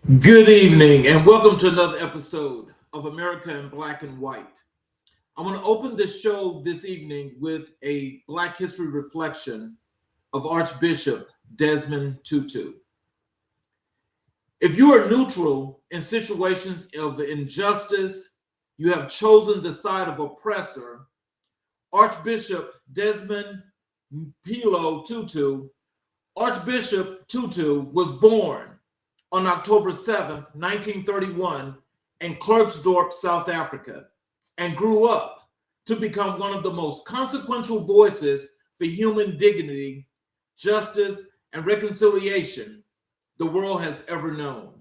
Good evening, and welcome to another episode of America in Black and White. I'm going to open this show this evening with a Black history reflection of Archbishop Desmond Tutu. If you are neutral in situations of injustice, you have chosen the side of oppressor, Archbishop Desmond Tutu, Archbishop Tutu was born on October 7th, 1931, in Klerksdorp, South Africa, and grew up to become one of the most consequential voices for human dignity, justice, and reconciliation the world has ever known.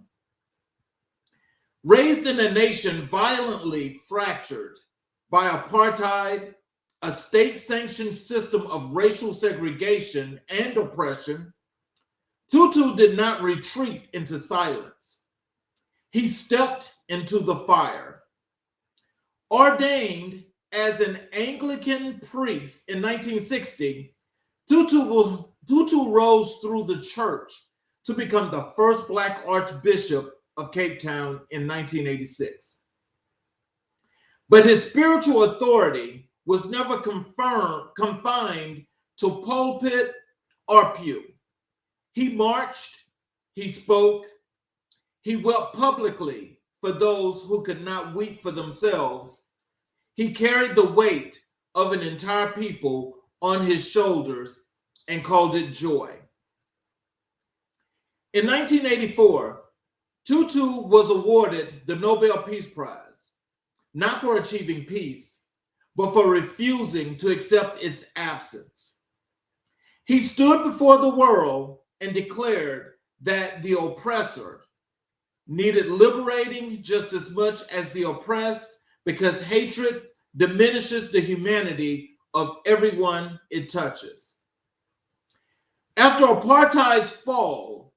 Raised in a nation violently fractured by apartheid, a state-sanctioned system of racial segregation and oppression, Tutu did not retreat into silence. He stepped into the fire. Ordained as an Anglican priest in 1960, Tutu rose through the church to become the first Black Archbishop of Cape Town in 1986. But his spiritual authority was never confined to pulpit or pew. He marched, he spoke, he wept publicly for those who could not weep for themselves. He carried the weight of an entire people on his shoulders and called it joy. In 1984, Tutu was awarded the Nobel Peace Prize, not for achieving peace, but for refusing to accept its absence. He stood before the world and declared that the oppressor needed liberating just as much as the oppressed, because hatred diminishes the humanity of everyone it touches. After apartheid's fall,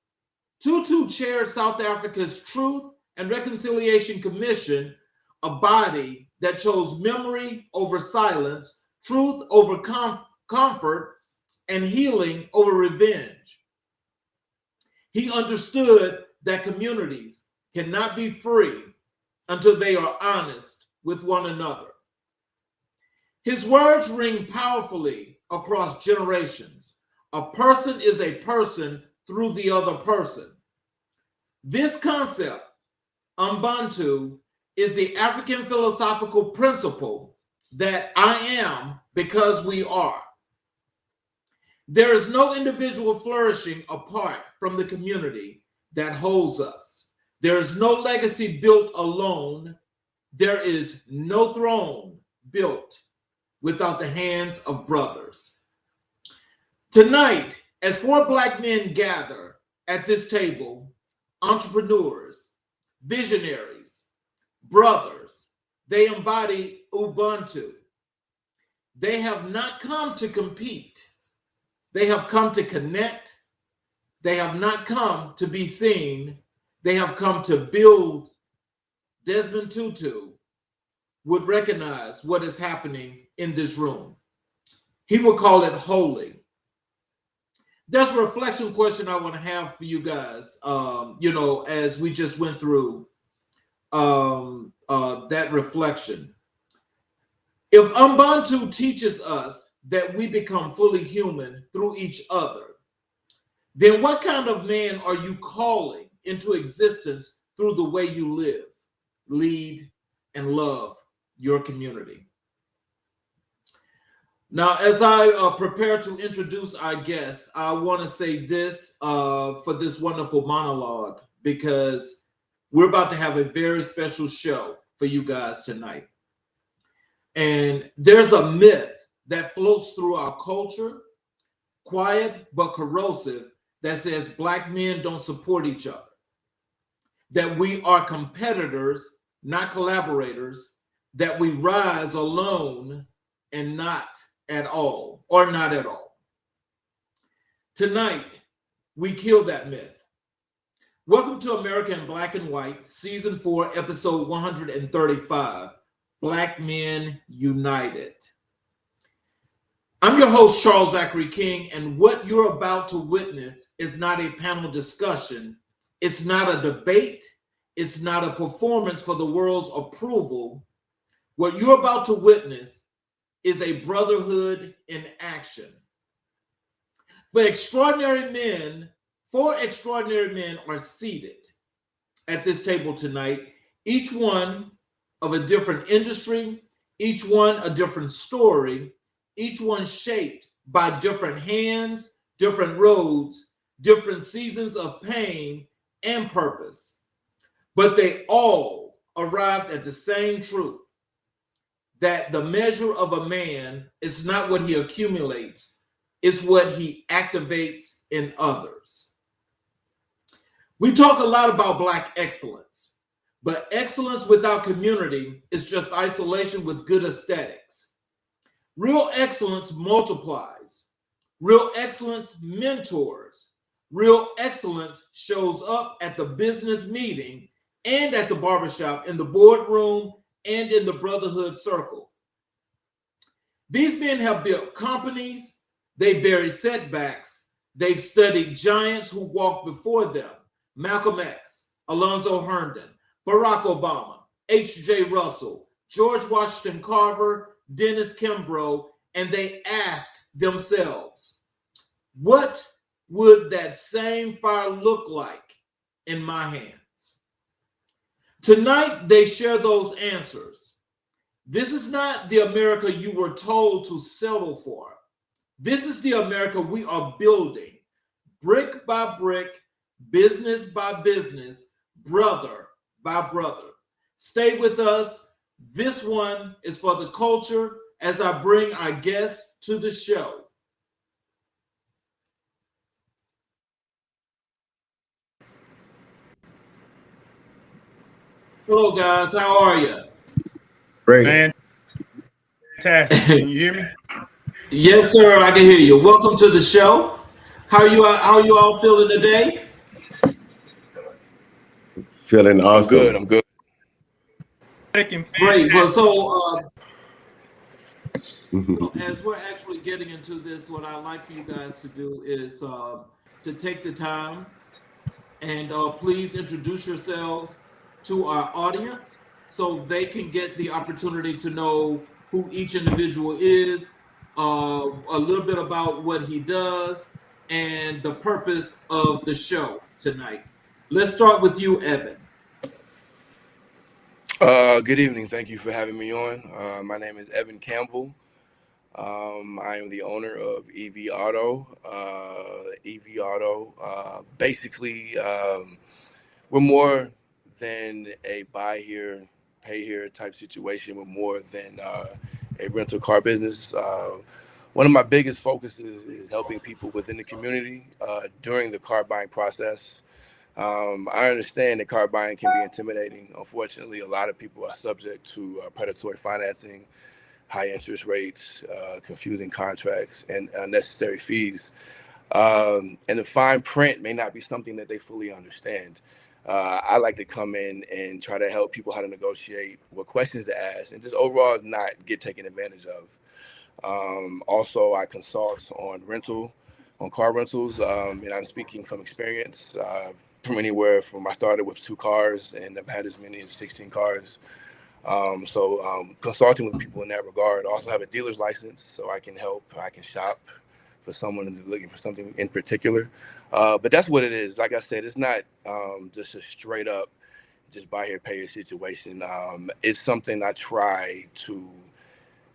Tutu chaired South Africa's Truth and Reconciliation Commission, a body that chose memory over silence, truth over comfort, and healing over revenge. He understood that communities cannot be free until they are honest with one another. His words ring powerfully across generations. A person is a person through the other person. This concept, Ubuntu, is the African philosophical principle that I am because we are. There is no individual flourishing apart from the community that holds us. There is no legacy built alone. There is no throne built without the hands of brothers. Tonight, as four Black men gather at this table, entrepreneurs, visionaries, brothers, they embody Ubuntu. They have not come to compete. They have come to connect. They have not come to be seen. They have come to build. Desmond Tutu would recognize what is happening in this room. He would call it holy. That's a reflection question I want to have for you guys, as we just went through that reflection. If Ubuntu teaches us that we become fully human through each other, then what kind of man are you calling into existence through the way you live, lead, and love your community? Now, as I prepare to introduce our guests, I want to say this for this wonderful monologue, because we're about to have a very special show for you guys tonight. And there's a myth that floats through our culture, quiet but corrosive, that says Black men don't support each other, that we are competitors, not collaborators, that we rise alone and not at all, or not at all. Tonight, we kill that myth. Welcome to America in Black and White, Season 4, Episode 135, Black Men United. I'm your host, Charles Zachary King, and what you're about to witness is not a panel discussion. It's not a debate. It's not a performance for the world's approval. What you're about to witness is a brotherhood in action. Four extraordinary men are seated at this table tonight, each one of a different industry, each one a different story, each one shaped by different hands, different roads, different seasons of pain and purpose. But they all arrived at the same truth, that the measure of a man is not what he accumulates, it's what he activates in others. We talk a lot about Black excellence, but excellence without community is just isolation with good aesthetics. Real excellence multiplies. Real excellence mentors. Real excellence shows up at the business meeting and at the barbershop, in the boardroom, and in the brotherhood circle. These men have built companies, they've buried setbacks, they've studied giants who walked before them: Malcolm X, Alonzo Herndon, Barack Obama, H.J. Russell, George Washington Carver, Dennis Kimbrough, and they ask themselves, what would that same fire look like in my hands? Tonight, they share those answers. This is not the America you were told to settle for. This is the America we are building, brick by brick, business by business, brother by brother. Stay with us. This one is for the culture as I bring our guests to the show. Hello, guys. How are you? Great. Fantastic. Can you hear me? Yes, sir. I can hear you. Welcome to the show. How are you all feeling today? Feeling awesome. I'm good. Great. Well, so as we're actually getting into this, what I'd like for you guys to do is to take the time and please introduce yourselves to our audience so they can get the opportunity to know who each individual is, a little bit about what he does, and the purpose of the show tonight. Let's start with you, Evan. Good evening. Thank you for having me on. My name is Evan Campbell. I am the owner of EV Auto. EV Auto. Basically, we're more than a buy here, pay here type situation. We're more than a rental car business. One of my biggest focuses is helping people within the community during the car buying process. I understand that car buying can be intimidating. Unfortunately, a lot of people are subject to predatory financing, high interest rates, confusing contracts, and unnecessary fees. And the fine print may not be something that they fully understand. I like to come in and try to help people how to negotiate, what questions to ask, and just overall not get taken advantage of. Also, I consult on car rentals, and I'm speaking from experience. From anywhere from I started with 2 cars and I've had as many as 16 cars. Consulting with people in that regard. I also have a dealer's license, so I can help. I can shop for someone who's looking for something in particular. But that's what it is. Like I said, it's not just a straight up just buy here, pay here situation. It's something I try to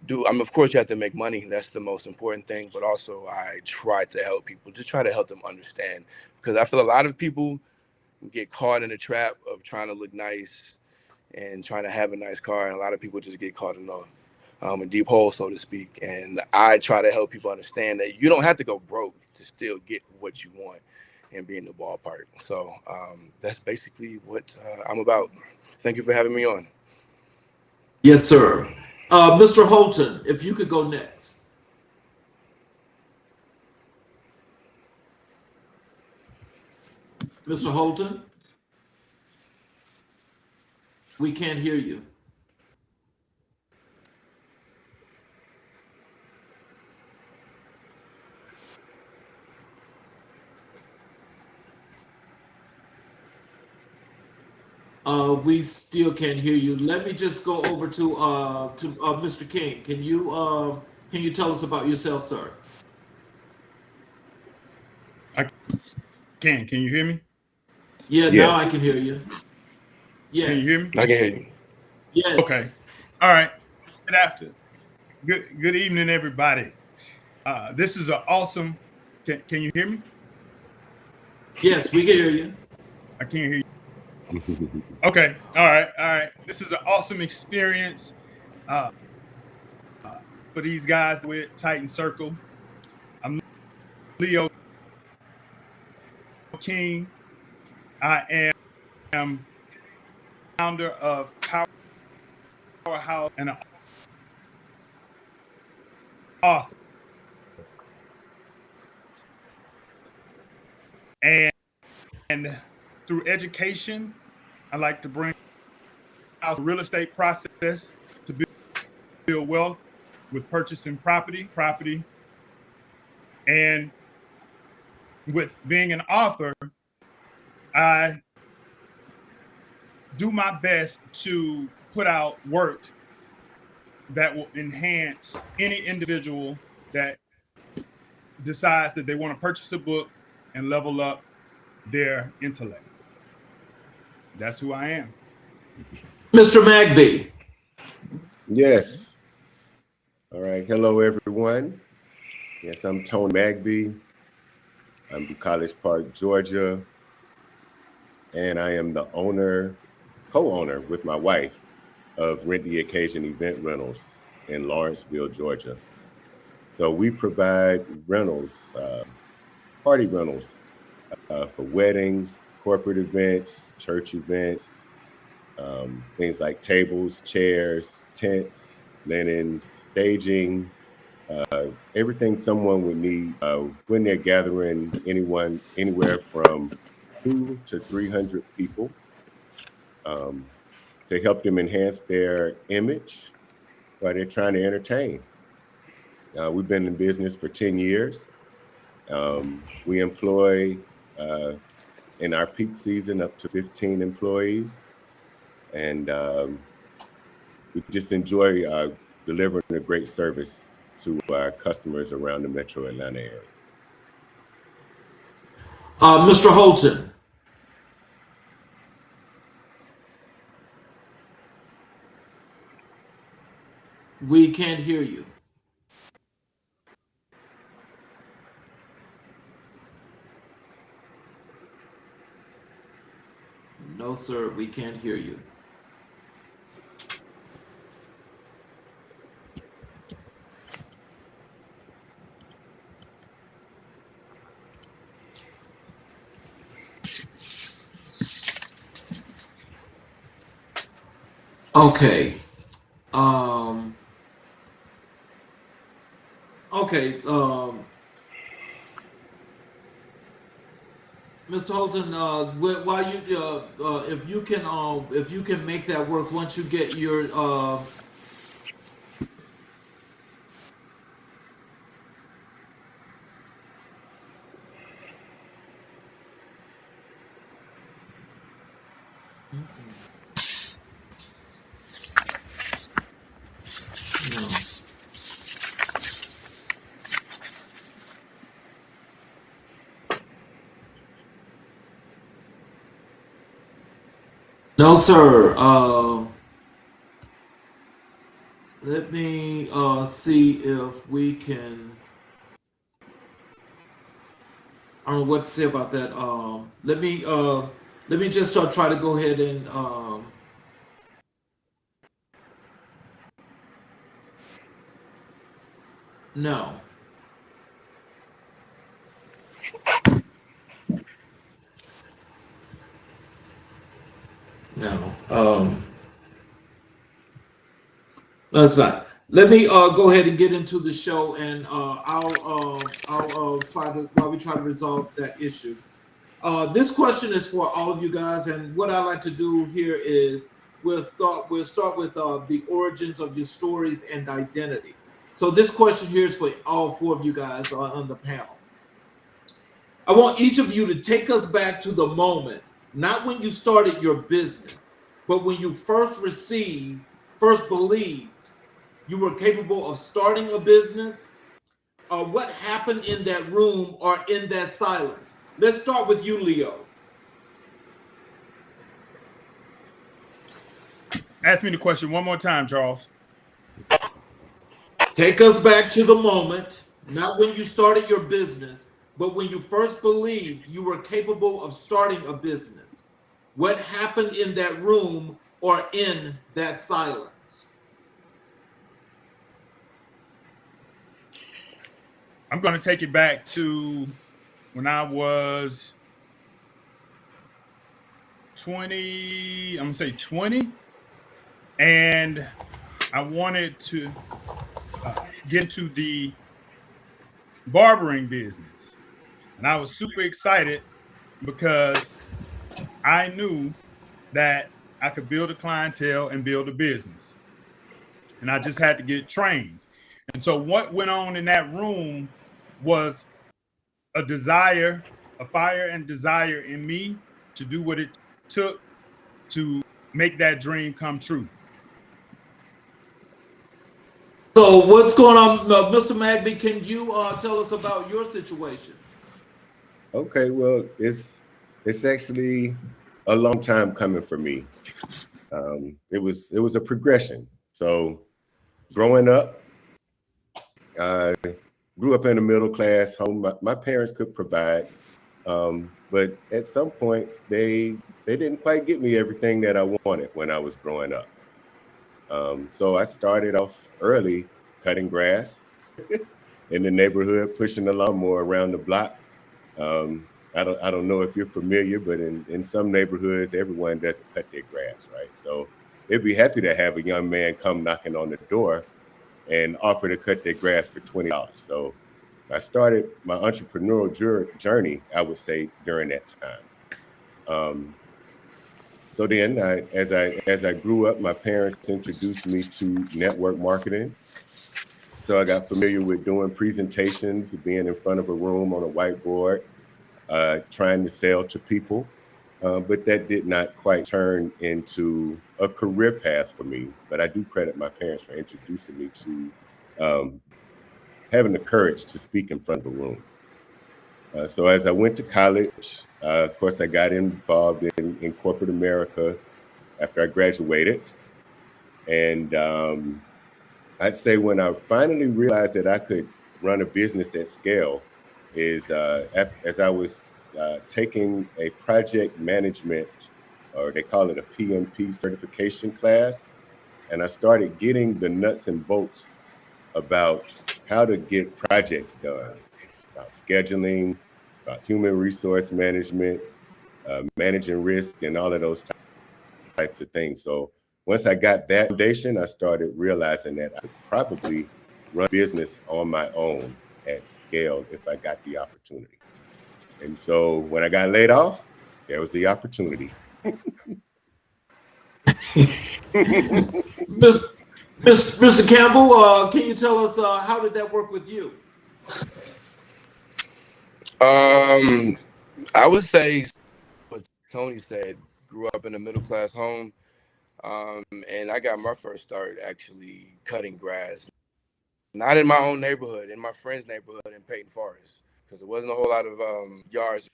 do. I mean, of course, you have to make money. That's the most important thing. But also, I try to help people, just try to help them understand. Because I feel a lot of people get caught in the trap of trying to look nice and trying to have a nice car. And a lot of people just get caught in a deep hole, so to speak. And I try to help people understand that you don't have to go broke to still get what you want and be in the ballpark. So that's basically what I'm about. Thank you for having me on. Yes, sir. Mr. Holton, if you could go next. Mr. Holton, we can't hear you. We still can't hear you. Let me just go over to Mr. King. Can you tell us about yourself, sir? I can. Can you hear me? Yeah, Yes. now I can hear you. Yes. Can you hear me? I can hear you. Yes. Okay. All right. Good afternoon. Good evening, everybody. This is an awesome. Can you hear me? Yes, we can hear you. I can't hear you. Okay. All right. This is an awesome experience for these guys with Titan Circle. I'm Leo King. I am founder of Powerhouse and an author. And through education, I like to bring out the real estate process to build wealth with purchasing property, and with being an author, I do my best to put out work that will enhance any individual that decides that they want to purchase a book and level up their intellect. That's who I am. Mr. Magby. Yes. All right. Hello, everyone. Yes, I'm Tony Magby. I'm from College Park, Georgia. And I am the co-owner with my wife of Rent the Occasion Event Rentals in Lawrenceville, Georgia. So we provide rentals, party rentals for weddings, corporate events, church events, things like tables, chairs, tents, linens, staging, everything someone would need when they're gathering anywhere from 200 to 300 people to help them enhance their image while they're trying to entertain. We've been in business for 10 years. We employ in our peak season up to 15 employees. And we just enjoy delivering a great service to our customers around the metro Atlanta area. Mr. Holton. We can't hear you. No, sir, we can't hear you. Okay. Okay. Mr. Holton, while if you can make that work once you get your No, sir. Let me see if we can. I don't know what to say about that. Let me just try to go ahead and no. No. That's not. Let me go ahead and get into the show, and I'll try to while we try to resolve that issue. This question is for all of you guys, and what I like to do here is we'll start with the origins of your stories and identity. So this question here is for all four of you guys on the panel. I want each of you to take us back to the moment, not when you started your business, but when you first believed you were capable of starting a business, what happened in that room or in that silence? Let's start with you, Leo. Ask me the question one more time, Charles. Take us back to the moment, not when you started your business, but when you first believed you were capable of starting a business. What happened in that room or in that silence? I'm going to take it back to when I was 20, I'm going to say 20, and I wanted to get into the barbering business. And I was super excited because I knew that I could build a clientele and build a business. And I just had to get trained. And so what went on in that room was a desire, a fire and desire in me to do what it took to make that dream come true. So what's going on, Mr. Magby? Can you tell us about your situation? Okay, well, it's actually a long time coming for me. It was a progression. So growing up, grew up in a middle class home. My parents could provide, but at some points they didn't quite get me everything that I wanted when I was growing up. So I started off early cutting grass in the neighborhood, pushing the lawnmower around the block. I don't know if you're familiar, but in some neighborhoods, everyone doesn't cut their grass, right? So they'd be happy to have a young man come knocking on the door and offer to cut their grass for $20. So I started my entrepreneurial journey, I would say, during that time. So then, as I grew up, my parents introduced me to network marketing. So I got familiar with doing presentations, being in front of a room on a whiteboard, trying to sell to people. But that did not quite turn into a career path for me. But I do credit my parents for introducing me to having the courage to speak in front of a room. So as I went to college, of course, I got involved in corporate America after I graduated. And I'd say when I finally realized that I could run a business at scale is as I was taking a project management, or they call it a PMP certification class. And I started getting the nuts and bolts about how to get projects done, about scheduling, about human resource management, managing risk, and all of those types of things. So once I got that foundation, I started realizing that I could probably run business on my own at scale if I got the opportunity. And so when I got laid off, there was the opportunity. Mr. Campbell, can you tell us how did that work with you? I would say what Tony said, grew up in a middle class home. And I got my first start actually cutting grass, not in my own neighborhood, in my friend's neighborhood in Peyton Forest, because there wasn't a whole lot of yards.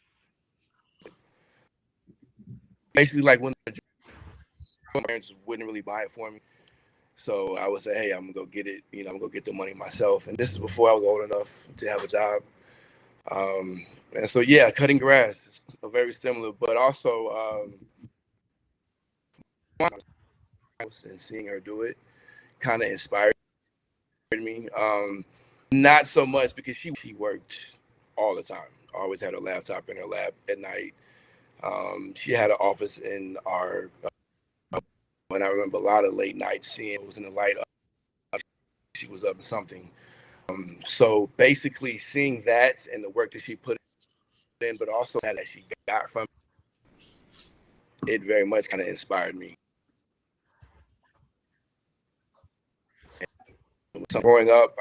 Basically, like when my parents wouldn't really buy it for me. So I would say, hey, I'm gonna go get it. I'm gonna go get the money myself. And this is before I was old enough to have a job. And so, yeah, cutting grass is very similar, but also and seeing her do it kind of inspired me. Not so much because she worked all the time. Always had a laptop in her lap at night. She had an office in our. And I remember a lot of late nights seeing it was in the light up. She was up to something. So basically, seeing that and the work that she put in, but also that she got from it, very much kind of inspired me. So growing up,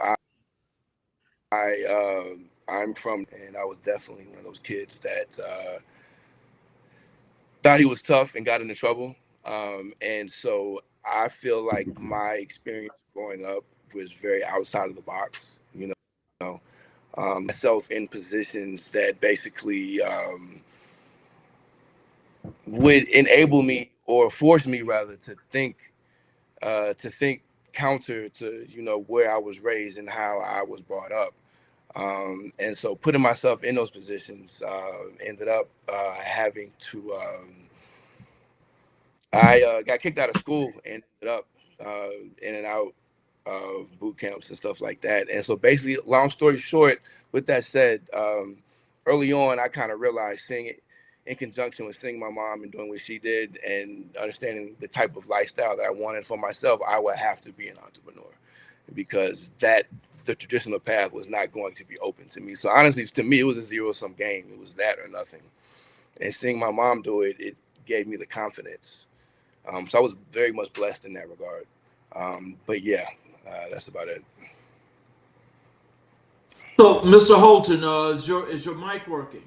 I'm from, and I was definitely one of those kids that thought he was tough and got into trouble. And so I feel like my experience growing up was very outside of the box, myself in positions that basically would enable me or force me rather to think counter to where I was raised and how I was brought up. And so putting myself in those positions ended up having to I got kicked out of school and ended up in and out of boot camps and stuff like that. And so basically, long story short, with that said, early on, I kind of realized seeing it in conjunction with seeing my mom and doing what she did and understanding the type of lifestyle that I wanted for myself, I would have to be an entrepreneur because the traditional path was not going to be open to me. So honestly, to me, it was a zero-sum game. It was that or nothing. And seeing my mom do it, it gave me the confidence. So I was very much blessed in that regard. But yeah, that's about it. So, Mr. Holton, is your mic working?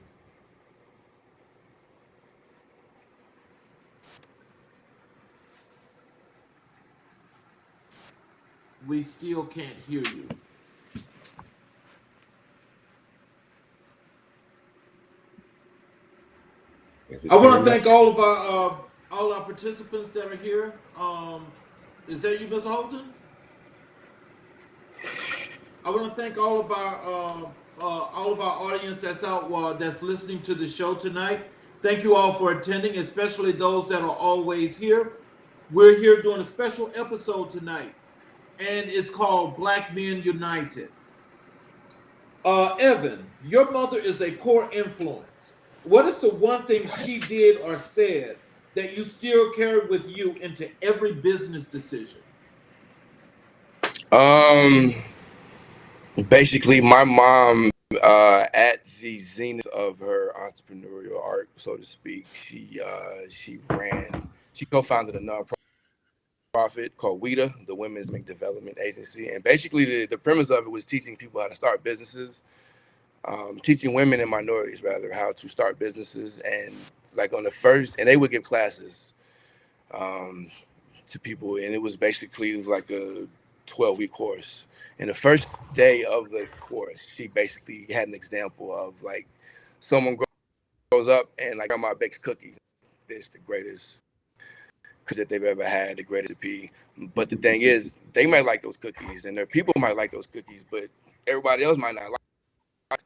We still can't hear you. I want to thank all of our participants that are here. Is that you, Mr. Holton? I want to thank all of our audience that's out that's listening to the show tonight. Thank you all for attending, especially those that are always here. We're here doing a special episode tonight, and it's called Black Men United. Evan, your mother is a core influence. What is the one thing she did or said that you still carry with you into every business decision? Basically, my mom, at the zenith of her entrepreneurial arc, so to speak, she co-founded a nonprofit called WIDA, the Women's Economic Development Agency, and basically the premise of it was teaching people how to start businesses, teaching women and minorities rather how to start businesses, and like on the first, and they would give classes to people, and it was basically like a 12-week course. And the first day of the course, she basically had an example of like someone grows up and like grandma bakes cookies. It's the greatest cookies that they've ever had, the greatest recipe. But the thing is, they might like those cookies and their people might like those cookies, but everybody else might not like.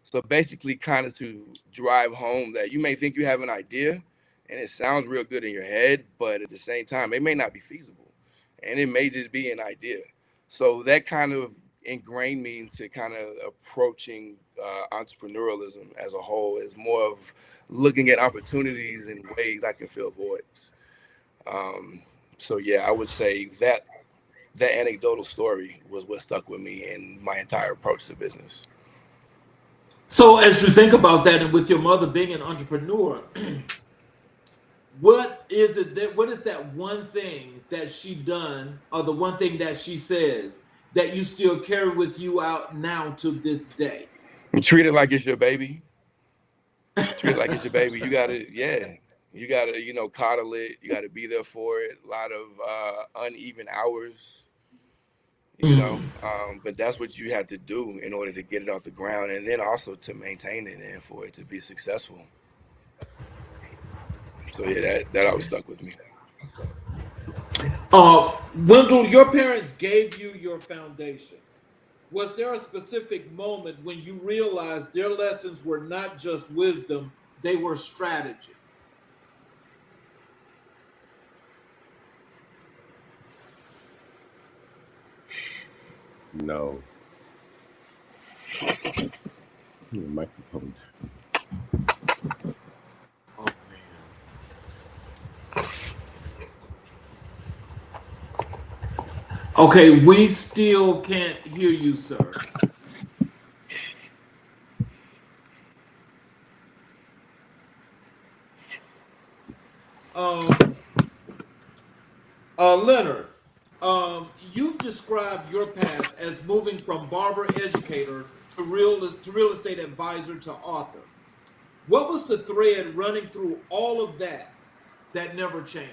So basically kind of to drive home that you may think you have an idea and it sounds real good in your head, but at the same time, it may not be feasible and it may just be an idea. So that kind of ingrained me into kind of approaching entrepreneurialism as a whole as more of looking at opportunities and ways I can fill voids. So yeah, I would say that anecdotal story was what stuck with me in my entire approach to business. So as you think about that, and with your mother being an entrepreneur, what is that one thing that she done, or the one thing that she says that you still carry with you out now to this day? Treat it like it's your baby. Treat it like it's your baby. You gotta, coddle it. You gotta be there for it. A lot of uneven hours, but that's what you have to do in order to get it off the ground, and then also to maintain it and for it to be successful. So yeah, that always stuck with me. Wendell, your parents gave you your foundation. Was there a specific moment when you realized their lessons were not just wisdom, they were strategy? No. Microphone. Oh, man. Okay, we still can't hear you, sir. Leonard, you've described your path as moving from barber educator to real estate advisor to author. What was the thread running through all of that never changed?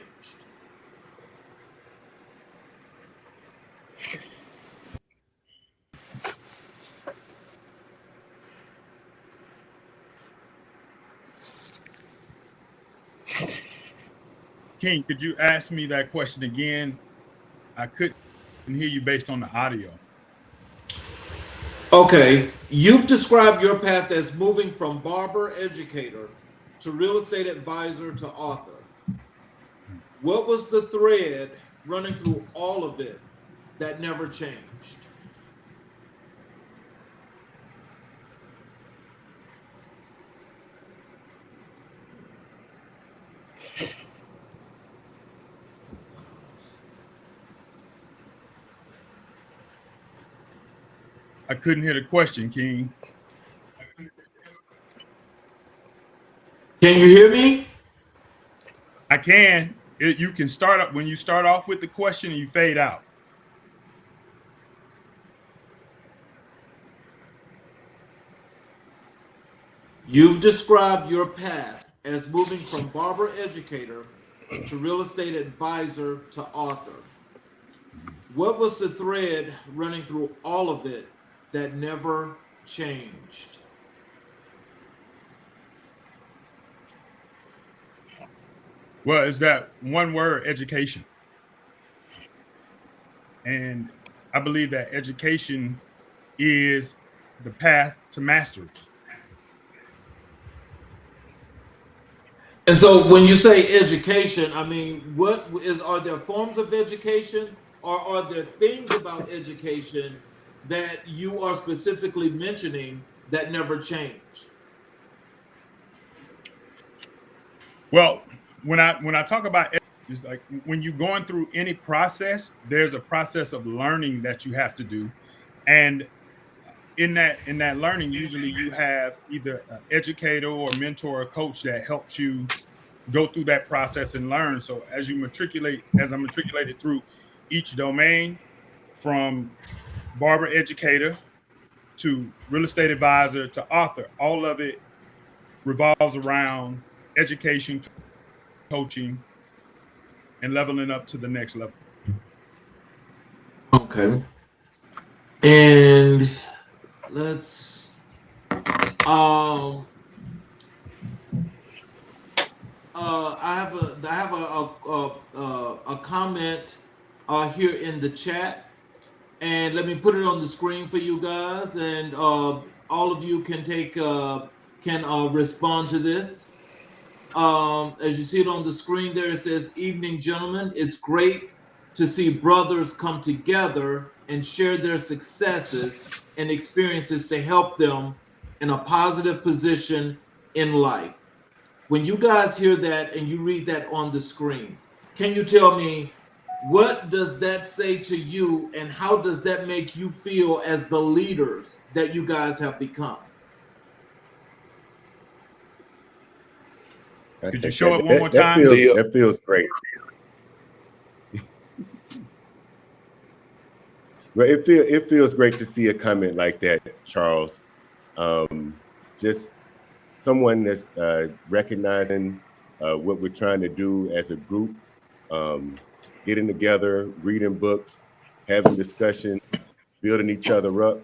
King, could you ask me that question again? I couldn't hear you based on the audio. Okay, you've described your path as moving from barber educator to real estate advisor to author. What was the thread running through all of it that never changed? I couldn't hear the question, King. Can you hear me? I can. You can start up when you start off with the question and you fade out. You've described your path as moving from barber educator to real estate advisor to author. What was the thread running through all of it that never changed? Well, it's that one word, education. And I believe that education is the path to mastery. And so when you say education, I mean, are there forms of education, or are there things about education that you are specifically mentioning that never change? Well, when I talk about it's like when you're going through any process, there's a process of learning that you have to do. And in that learning, usually you have either an educator or mentor or coach that helps you go through that process and learn. So as I matriculated through each domain, from barber educator to real estate advisor to author, all of it revolves around education, coaching, and leveling up to the next level. Okay. And let's I have a comment here in the chat, and let me put it on the screen for you guys, and all of you can respond to this. As you see it on the screen there, it says, "Evening, gentlemen. It's great to see brothers come together and share their successes and experiences to help them in a positive position in life." When you guys hear that and you read that on the screen, can you tell me, what does that say to you, and how does that make you feel as the leaders that you guys have become? Could you show it one more time? That feels great. Well, it feels great to see a comment like that, Charles. Just someone that's recognizing what we're trying to do as a group, getting together, reading books, having discussions, building each other up.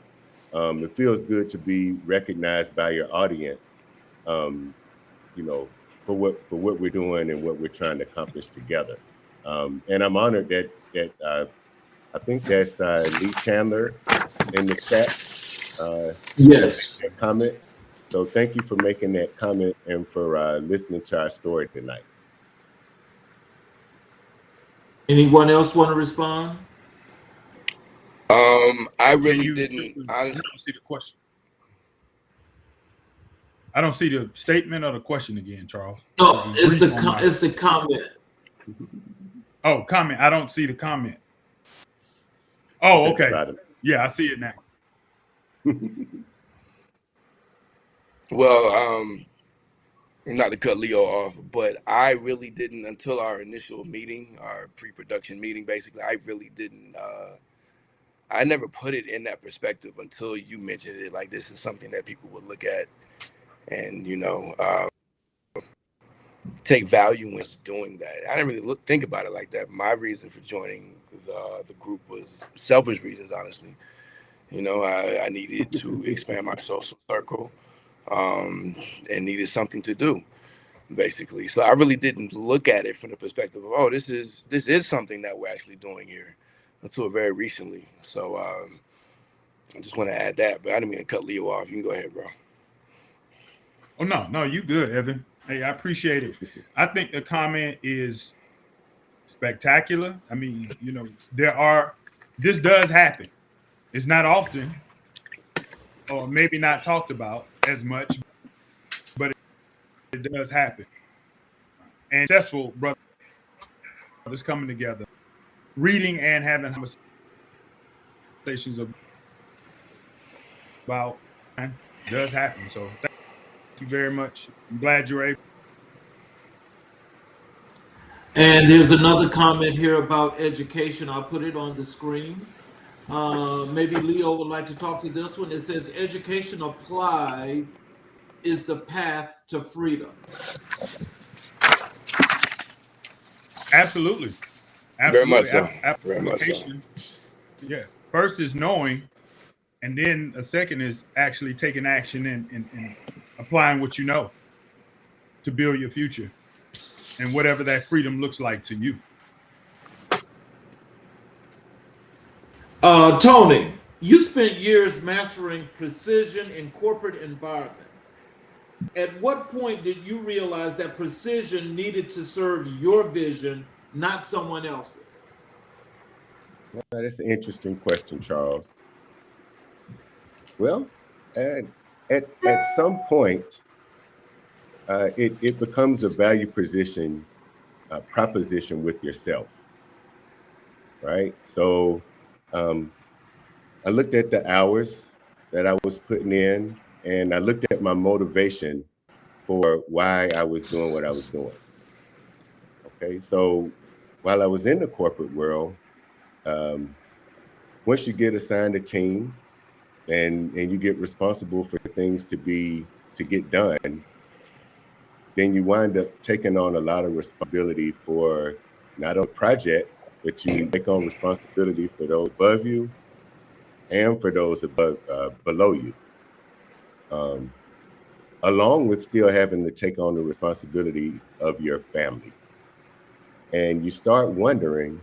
It feels good to be recognized by your audience, for what we're doing and what we're trying to accomplish together. And I'm honored that I think that's Lee Chandler in the chat. Yes. Comment. So thank you for making that comment and for listening to our story tonight. Anyone else want to respond? I really didn't. I don't see the question. I don't see the statement or the question again, Charles. No, it's the comment. Oh, comment. I don't see the comment. Oh, okay. Yeah, I see it now. Well, not to cut Leo off, but I really didn't, until our initial meeting, our pre-production meeting, basically, I really didn't, I never put it in that perspective until you mentioned it. Like, this is something that people would look at and, take value in doing that. I didn't really think about it like that. My reason for joining the group was selfish reasons, honestly. I needed to expand my social circle, and needed something to do. basically. So I really didn't look at it from the perspective of, oh, this is something that we're actually doing here, until very recently. So I just want to add that, but I didn't mean to cut Leo off. You can go ahead, bro. Oh, no, you good, Evan. Hey, I appreciate it. I think the comment is spectacular. I mean, you know, this does happen. It's not often, or maybe not talked about as much, but it does happen. And successful brothers coming together, reading and having conversations about does happen. So thank you very much. I'm glad you're able. And there's another comment here about education. I'll put it on the screen. Maybe Leo would like to talk to this one. It says, education applied is the path to freedom. Absolutely. Very much so. Very much so. Yeah. First is knowing, and then a second is actually taking action and applying what you know to build your future and whatever that freedom looks like to you. Tony, you spent years mastering precision in corporate environments. At what point did you realize that precision needed to serve your vision, not someone else's? Well, that's an interesting question, Charles. Well, at some point, it becomes a value proposition with yourself, right? So I looked at the hours that I was putting in, and I looked at my motivation for why I was doing what I was doing. Okay, so while I was in the corporate world, once you get assigned a team and you get responsible for things to get done, then you wind up taking on a lot of responsibility for not only project, but you take on responsibility for those above you and for those below you, along with still having to take on the responsibility of your family. And you start wondering,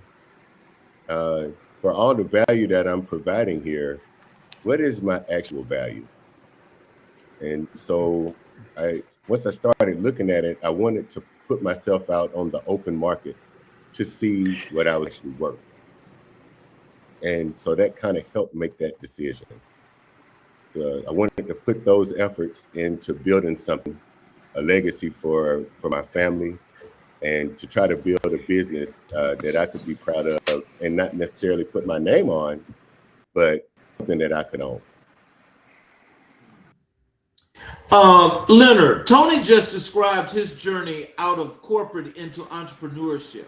for all the value that I'm providing here, what is my actual value? And so once I started looking at it, I wanted to put myself out on the open market to see what I was actually worth. And so that kind of helped make that decision. I wanted to put those efforts into building something, a legacy for my family, and to try to build a business that I could be proud of and not necessarily put my name on, but something that I could own. Leonard, Tony just described his journey out of corporate into entrepreneurship.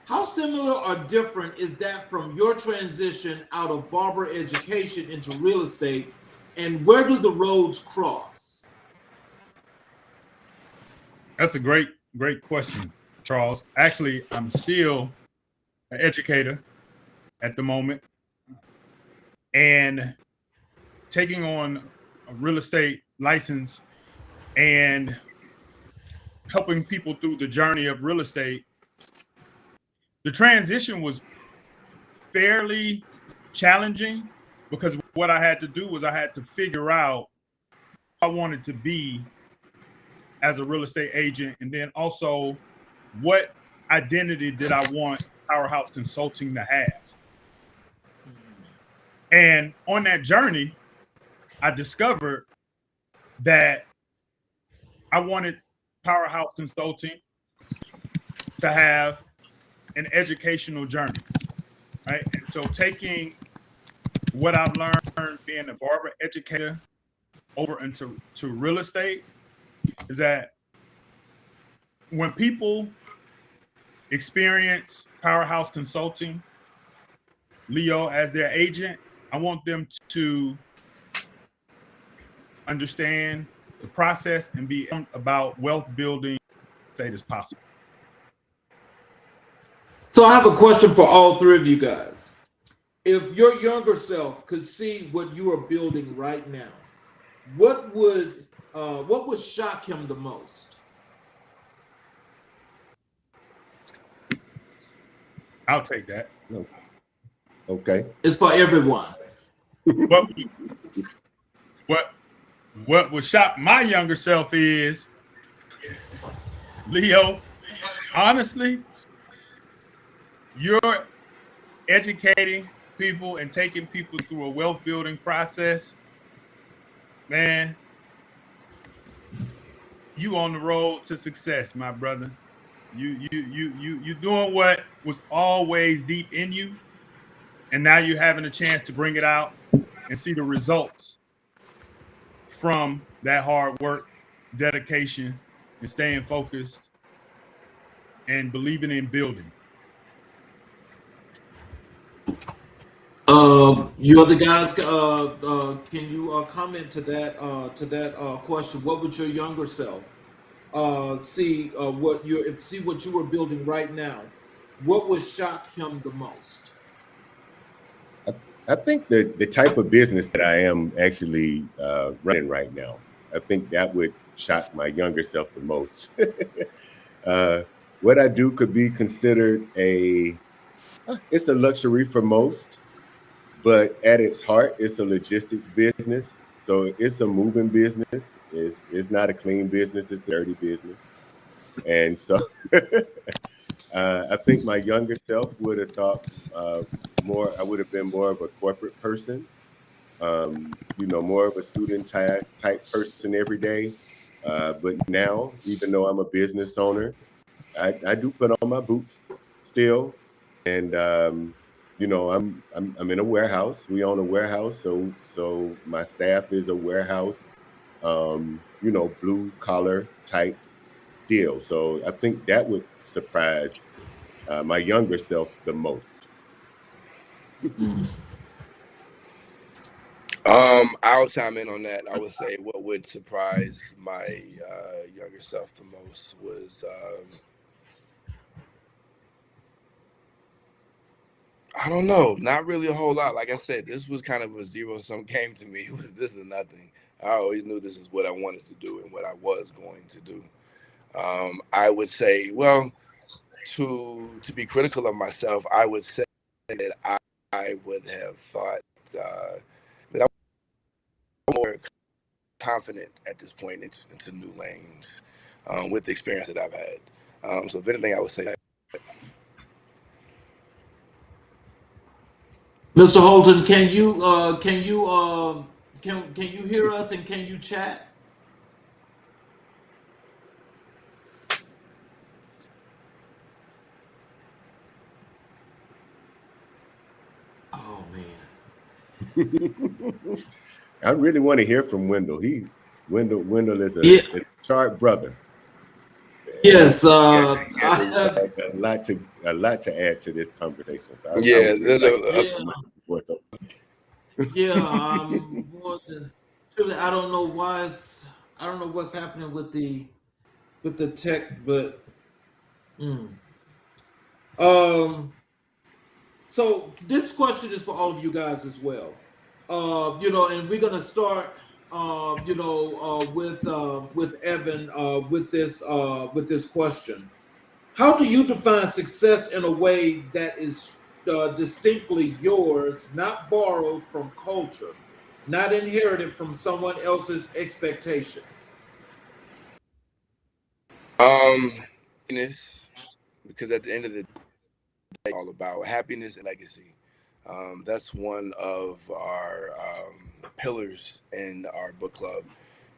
How similar or different is that from your transition out of barber education into real estate, and where do the roads cross? That's a great question, Charles. Actually, I'm still an educator at the moment, and taking on a real estate license and helping people through the journey of real estate. The transition was fairly challenging because what I had to do was I had to figure out who I wanted to be as a real estate agent, and then also what identity did I want Powerhouse Consulting to have. And on that journey, I discovered that I wanted Powerhouse Consulting to have an educational journey, right? And so taking what I've learned being a barber educator over into real estate is that when people experience Powerhouse Consulting, Leo as their agent, I want them to understand the process and be about wealth building as possible. So I have a question for all three of you guys. If your younger self could see what you are building right now, what would shock him the most? I'll take that. No. Okay. It's for everyone. But what would shock my younger self is, Leo, honestly, you're educating people and taking people through a wealth building process, man. You on the road to success, my brother. You doing what was always deep in you, and now you're having a chance to bring it out and see the results from that hard work, dedication, and staying focused and believing in building. You other guys, can you comment to that question? What would your younger self see what you were building right now? What would shock him the most? I think the type of business that I am actually running right now, I think that would shock my younger self the most. What I do could be considered it's a luxury for most, but at its heart, it's a logistics business. So it's a moving business. It's not a clean business. It's a dirty business. And so I think my younger self would have thought more. I would have been more of a corporate person, more of a student type person every day. But now, even though I'm a business owner, I do put on my boots still, and I'm in a warehouse. We own a warehouse, so my staff is a warehouse, blue collar type deal. So I think that would surprise my younger self the most. I'll chime in on that. I would say what would surprise my younger self the most was I don't know, not really a whole lot. Like I said, this was kind of a zero-sum game to me. It was this or nothing. I always knew this is what I wanted to do and what I was going to do. I would say, well, to be critical of myself, I would say that I would have thought that I was more confident at this point into new lanes with the experience that I've had. So if anything, I would say that. Mr. Holton, can you hear us and can you chat? Oh man. I really want to hear from Wendell. Wendell is a sharp brother. Yes, a lot to add to this conversation. So more than truly, I don't know what's happening with the tech, but so this question is for all of you guys as well. And we're gonna start with Evan with this question. How do you define success in a way that is distinctly yours, not borrowed from culture, not inherited from someone else's expectations? Because at the end of the day, it's all about happiness and legacy. That's one of our pillars in our book club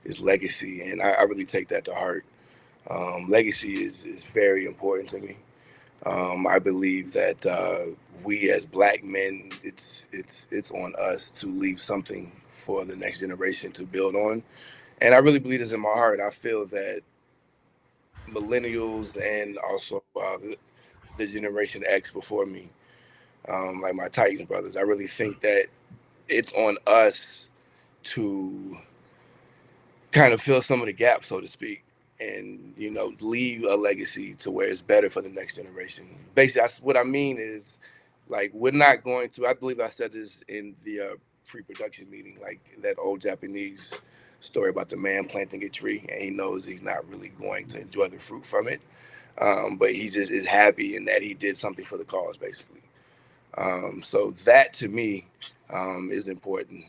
is legacy, and I really take that to heart. Legacy is very important to me. I believe that we as Black men, it's on us to leave something for the next generation to build on, and I really believe this in my heart. I feel that millennials and also the Generation X before me, like my Titans brothers, I really think that it's on us to kind of fill some of the gaps, so to speak, and leave a legacy to where it's better for the next generation. Basically, what I mean is, like, we're not going to. I believe I said this in the pre-production meeting, like that old Japanese story about the man planting a tree and he knows he's not really going to enjoy the fruit from it. but he just is happy in that he did something for the cause, basically. So that to me is important.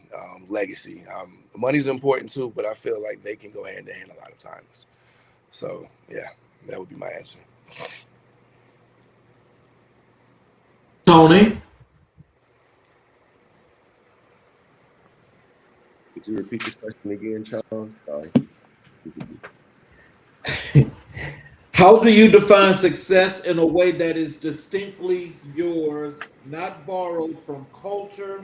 Legacy. Money's important too, but I feel like they can go hand in hand a lot of times. So yeah, that would be my answer. Tony? Could you repeat the question again, Charles? Sorry. How do you define success in a way that is distinctly yours, not borrowed from culture,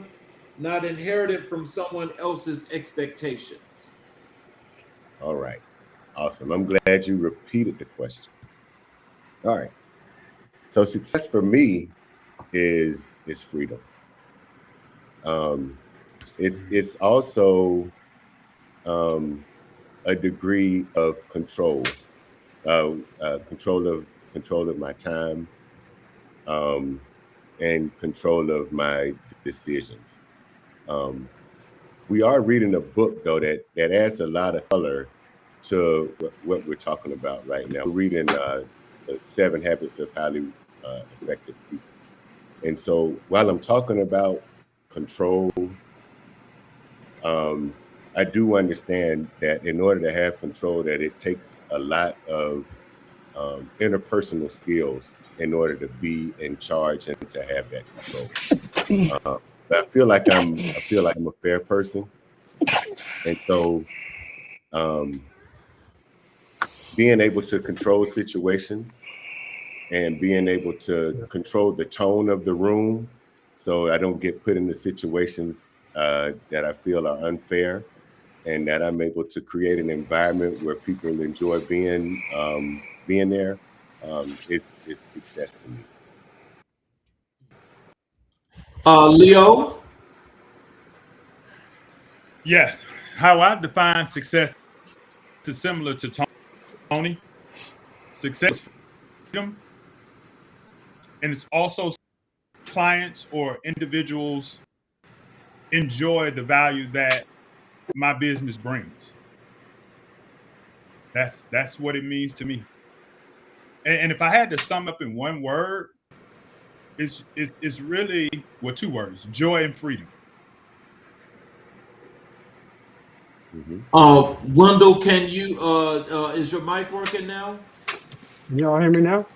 not inherited from someone else's expectations? All right. Awesome. I'm glad you repeated the question. All right. So success for me is freedom. It's also a degree of control, control of my time, and control of my decisions. We are reading a book though that adds a lot of color to what we're talking about right now. We're reading the 7 Habits of Highly Effective People. And so while I'm talking about control, I do understand that in order to have control, that it takes a lot of interpersonal skills in order to be in charge and to have that control. But I feel like I'm a fair person, and so being able to control situations and being able to control the tone of the room, so I don't get put into situations that I feel are unfair, and that I'm able to create an environment where people enjoy being there. It's success to me. Leo? Yes, how I define success is similar to Tony. Success is freedom, and it's also clients or individuals enjoy the value that my business brings. That's what it means to me. And if I had to sum up in one word, it's really, well, 2 words: joy and freedom. Wendell, can you is your mic working now? Y'all hear me now?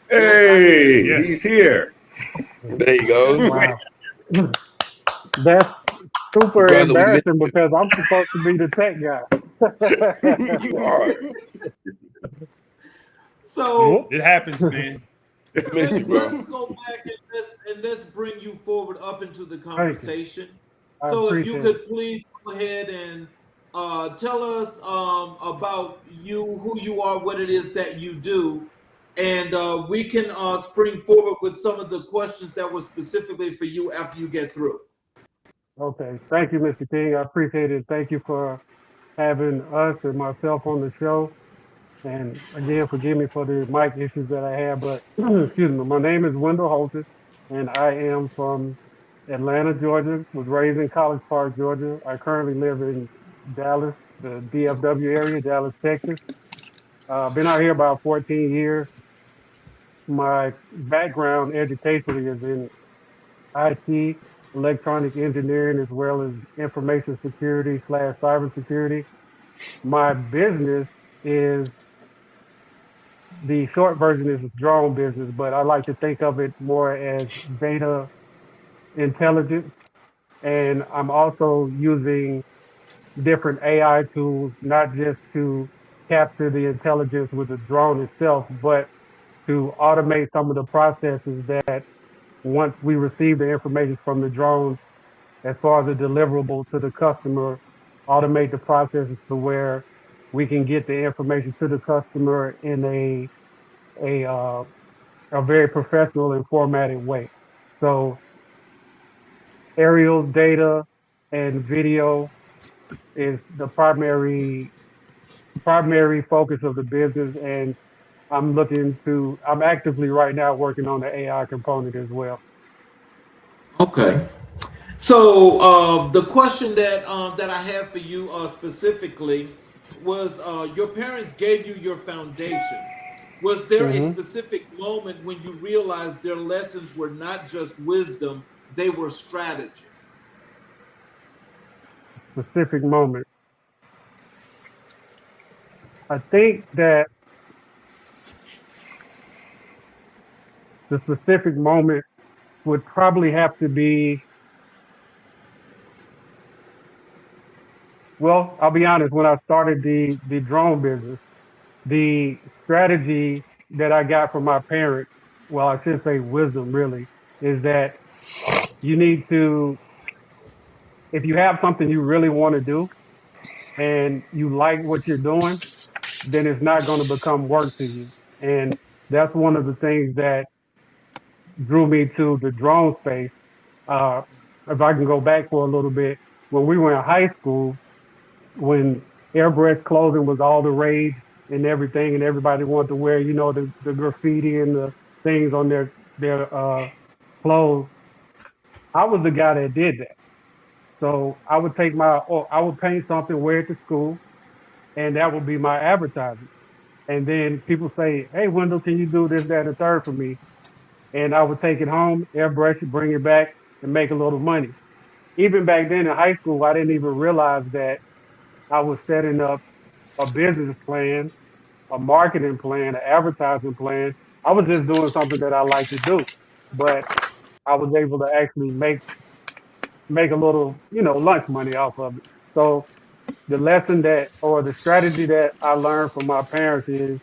Hey, Yes. he's here. There you go. Wow. That's super Brother, we missed embarrassing because I'm supposed to be the tech guy. you are. So It happens, man. Miss you, bro. let's go back and let's bring you forward up into the you. conversation. I So if you appreciate could please go ahead and tell us about you, who you are, what it is that you do, and we can spring forward with some of the questions that were specifically for you after you get through. Okay. Thank you, Mr. King. I appreciate it. Thank you for having us and myself on the show. And again, forgive me for the mic issues that I have, but excuse me. My name is Wendell Holton, and I am from Atlanta, Georgia. Was raised in College Park, Georgia. I currently live in Dallas, the DFW area, Dallas, Texas. Been out here about 14 years. My background educationally is in IT, electronic engineering, as well as information security / cybersecurity. My business is, the short version is drone business, but I like to think of it more as data intelligence. And I'm also using different AI tools, not just to capture the intelligence with the drone itself, but to automate some of the processes that once we receive the information from the drone, as far as the deliverable to the customer, automate the processes to where we can get the information to the customer in a very professional and formatted way. So aerial data and video is the primary focus of the business, and I'm actively right now working on the AI component as well. Okay. So the question that I have for you specifically was your parents gave you your foundation, Was there a Mm-hmm. specific moment when you realized their lessons were not just wisdom, they were strategy? Specific moment. I think that the specific moment would probably have to be, well, I'll be honest, when I started the drone business, the strategy that I got from my parents, well, I should say wisdom really, is that you need to, if you have something you really want to do and you like what you're doing, then it's not going to become work to you. And that's one of the things that drew me to the drone space. Uh, if I can go back for a little bit, when we were in high school, when airbrush clothing was all the rage and everything, and everybody wanted to wear, the graffiti and the things on their clothes, I was the guy that did that. So I would paint something, wear it to school, and that would be my advertising. And then people say, "Hey, Wendell, can you do this, that, and the third for me?" And I would take it home, airbrush it, bring it back, and make a little money. Even back then in high school, I didn't even realize that I was setting up a business plan, a marketing plan, an advertising plan. I was just doing something that I like to do, but I was able to actually make a little, lunch money off of it. So the lesson that, or the strategy that I learned from my parents is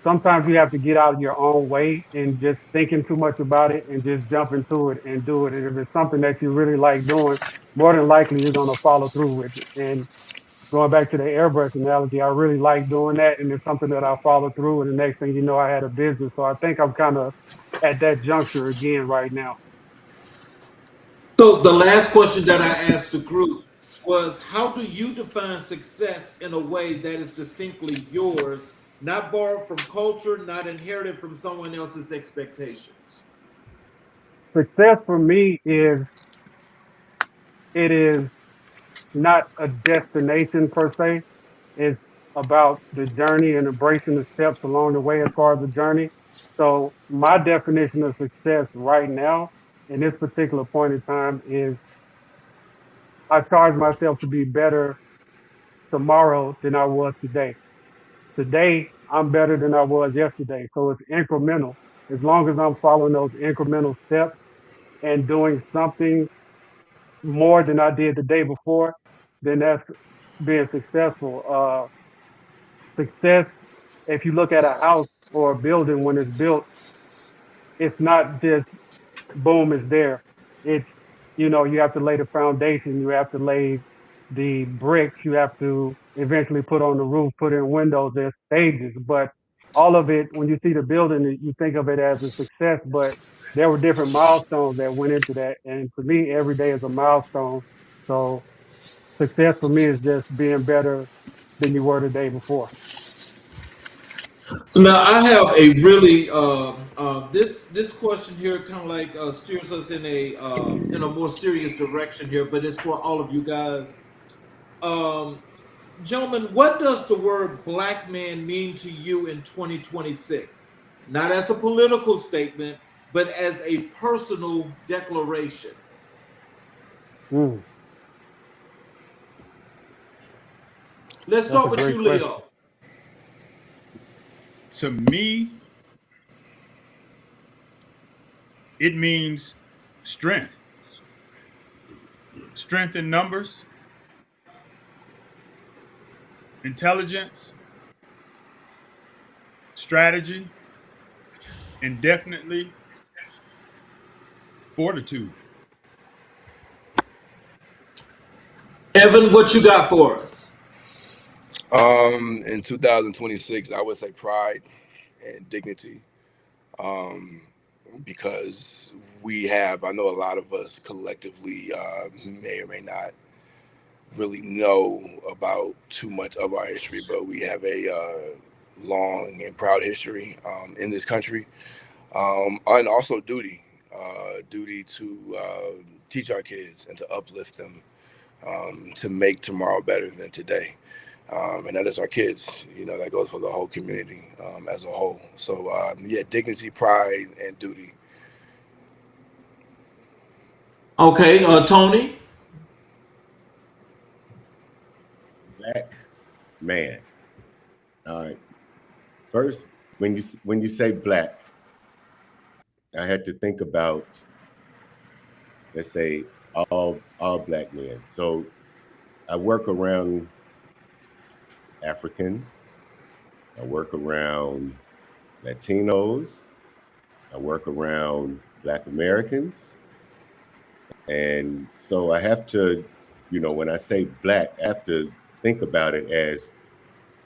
sometimes you have to get out of your own way and just thinking too much about it and just jump into it and do it. And if it's something that you really like doing, more than likely you're going to follow through with it. And going back to the airbrush analogy, I really like doing that. And it's something that I follow through. And the next thing you know, I had a business. So I think I'm kind of at that juncture again right now. So the last question that I asked the group was, how do you define success in a way that is distinctly yours, not borrowed from culture, not inherited from someone else's expectations? Success for me it is not a destination per se. It's about the journey and embracing the steps along the way as far as the journey. So my definition of success right now, in this particular point in time, is I charge myself to be better tomorrow than I was today. Today, I'm better than I was yesterday. So it's incremental. As long as I'm following those incremental steps and doing something more than I did the day before, then that's being successful. Success, if you look at a house or a building when it's built, it's not just boom, it's there. It's, you have to lay the foundation, you have to lay the bricks, you have to eventually put on the roof, put in windows, there's stages. But all of it, when you see the building, you think of it as a success, but there were different milestones that went into that. And for me, every day is a milestone. So success for me is just being better than you were the day before. Now I have a really this question here kind of like steers us in a more serious direction here, but it's for all of you guys. Um, Gentlemen, what does the word black man mean to you in 2026? Not as a political statement, but as a personal declaration. Mm, Let's that's start a with great you, question. Leo. To me, it means strength. Strength in numbers, intelligence, strategy, and definitely fortitude. Evan, what you got for us? In 2026, I would say pride and dignity, um, because I know a lot of us collectively may or may not really know about too much of our history, but we have a long and proud history in this country, and also duty to teach our kids and to uplift them, to make tomorrow better than today. And that is our kids. That goes for the whole community as a whole. So yeah, dignity, pride, and duty. Okay, Tony. Black man. All right. First, when you say black, I had to think about, let's say, all black men. So I work around Africans. I work around Latinos. I work around Black Americans. And so I have to, when I say black, I have to think about it as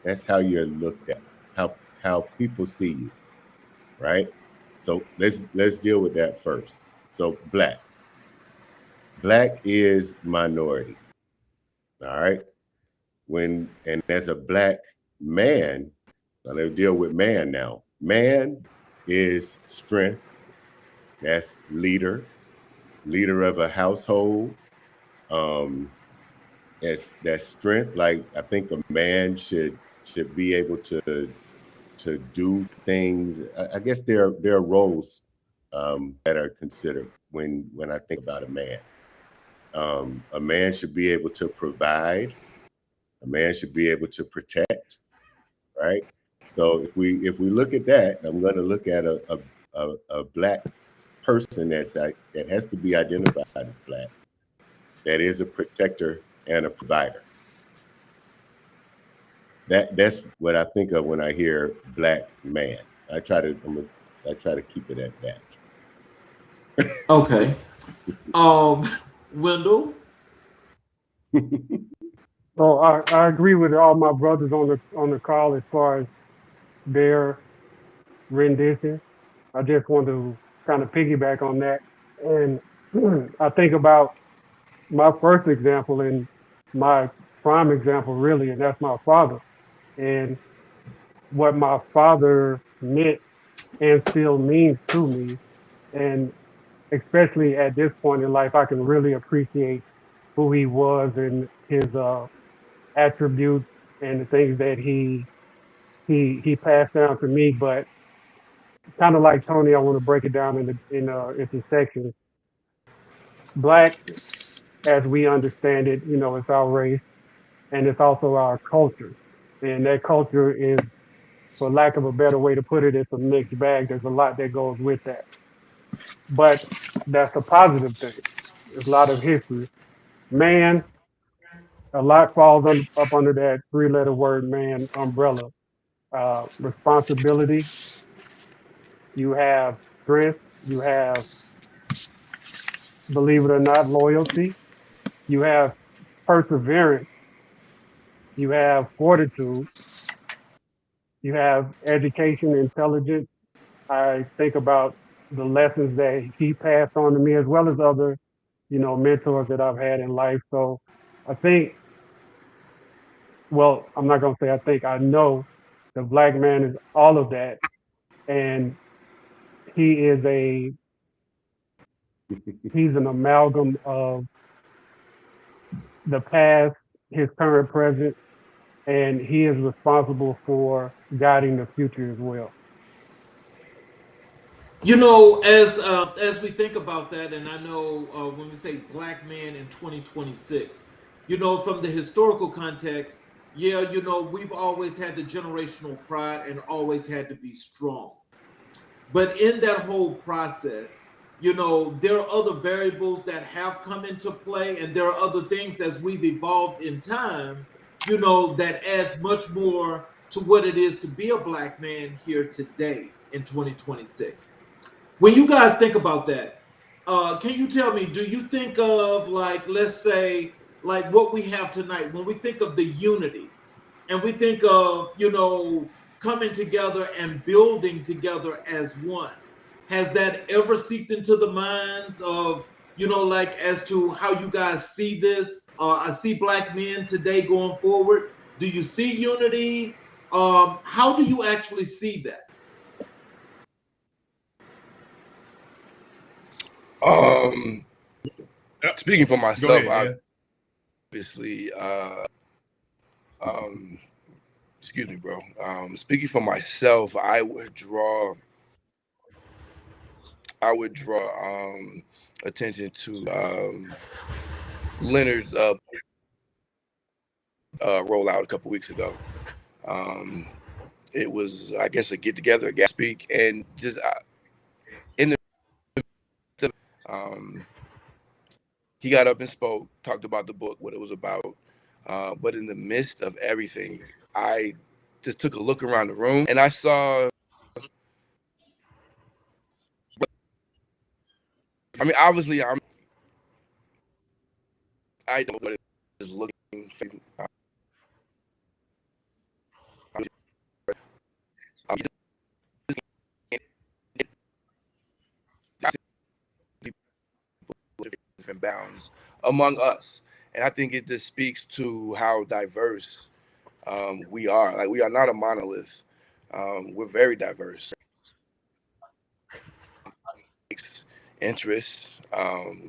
that's how you're looked at, how people see you, right? So let's deal with that first. So black is minority, all right? And as a black man, I'm gonna deal with man now. Man is strength. That's leader of a household. That's strength. Like, I think a man should be able to do things. I guess there are roles that are considered when I think about a man. A man should be able to provide. A man should be able to protect, right? So if we look at that, I'm going to look at a black person that has to be identified as black, that is a protector and a provider. That's what I think of when I hear black man. I try to keep it at that. Okay. Wendell. So I agree with all my brothers on the call as far as their rendition. I just want to kind of piggyback on that. And I think about my first example and my prime example, really, and that's my father. And what my father meant and still means to me. And especially at this point in life, I can really appreciate who he was and his attributes and the things that he passed down to me. But kind of like Tony, I want to break it down into sections. Black, as we understand it, it's our race and it's also our culture. And that culture is, for lack of a better way to put it, it's a mixed bag. There's a lot that goes with that. But that's a positive thing. There's a lot of history. Man, a lot falls up under that three-letter word man umbrella. Responsibility, you have strength, you have, believe it or not, loyalty, you have perseverance, you have fortitude, you have education, intelligence. I think about the lessons that he passed on to me, as well as other, mentors that I've had in life. So I think, well, I'm not going to say I think, I know the black man is all of that. And he's an amalgam of the past, his current, present, and he is responsible for guiding the future as well. As we think about that, and I know when we say black man in 2026, from the historical context, yeah, we've always had the generational pride and always had to be strong. But in that whole process, there are other variables that have come into play, and there are other things as we've evolved in time, that adds much more to what it is to be a black man here today in 2026. When you guys think about that, can you tell me, do you think of, like, let's say, like what we have tonight, when we think of the unity and we think of, coming together and building together as one, has that ever seeped into the minds of, like, as to how you guys see this? I see black men today going forward. Do you see unity? How do you actually see that? Speaking for Go myself, ahead. obviously, excuse me, bro. Speaking for myself, I would draw attention to Leonard's rollout a couple weeks ago. It was, I guess, a get together, a gas speak, and just in the he got up and spoke, talked about the book, what it was about. But in the midst of everything, I just took a look around the room and I saw. I mean, obviously, I know what it is looking for. Different bounds among us, and I think it just speaks to how diverse we are. Like, we are not a monolith. We're very diverse. Interests,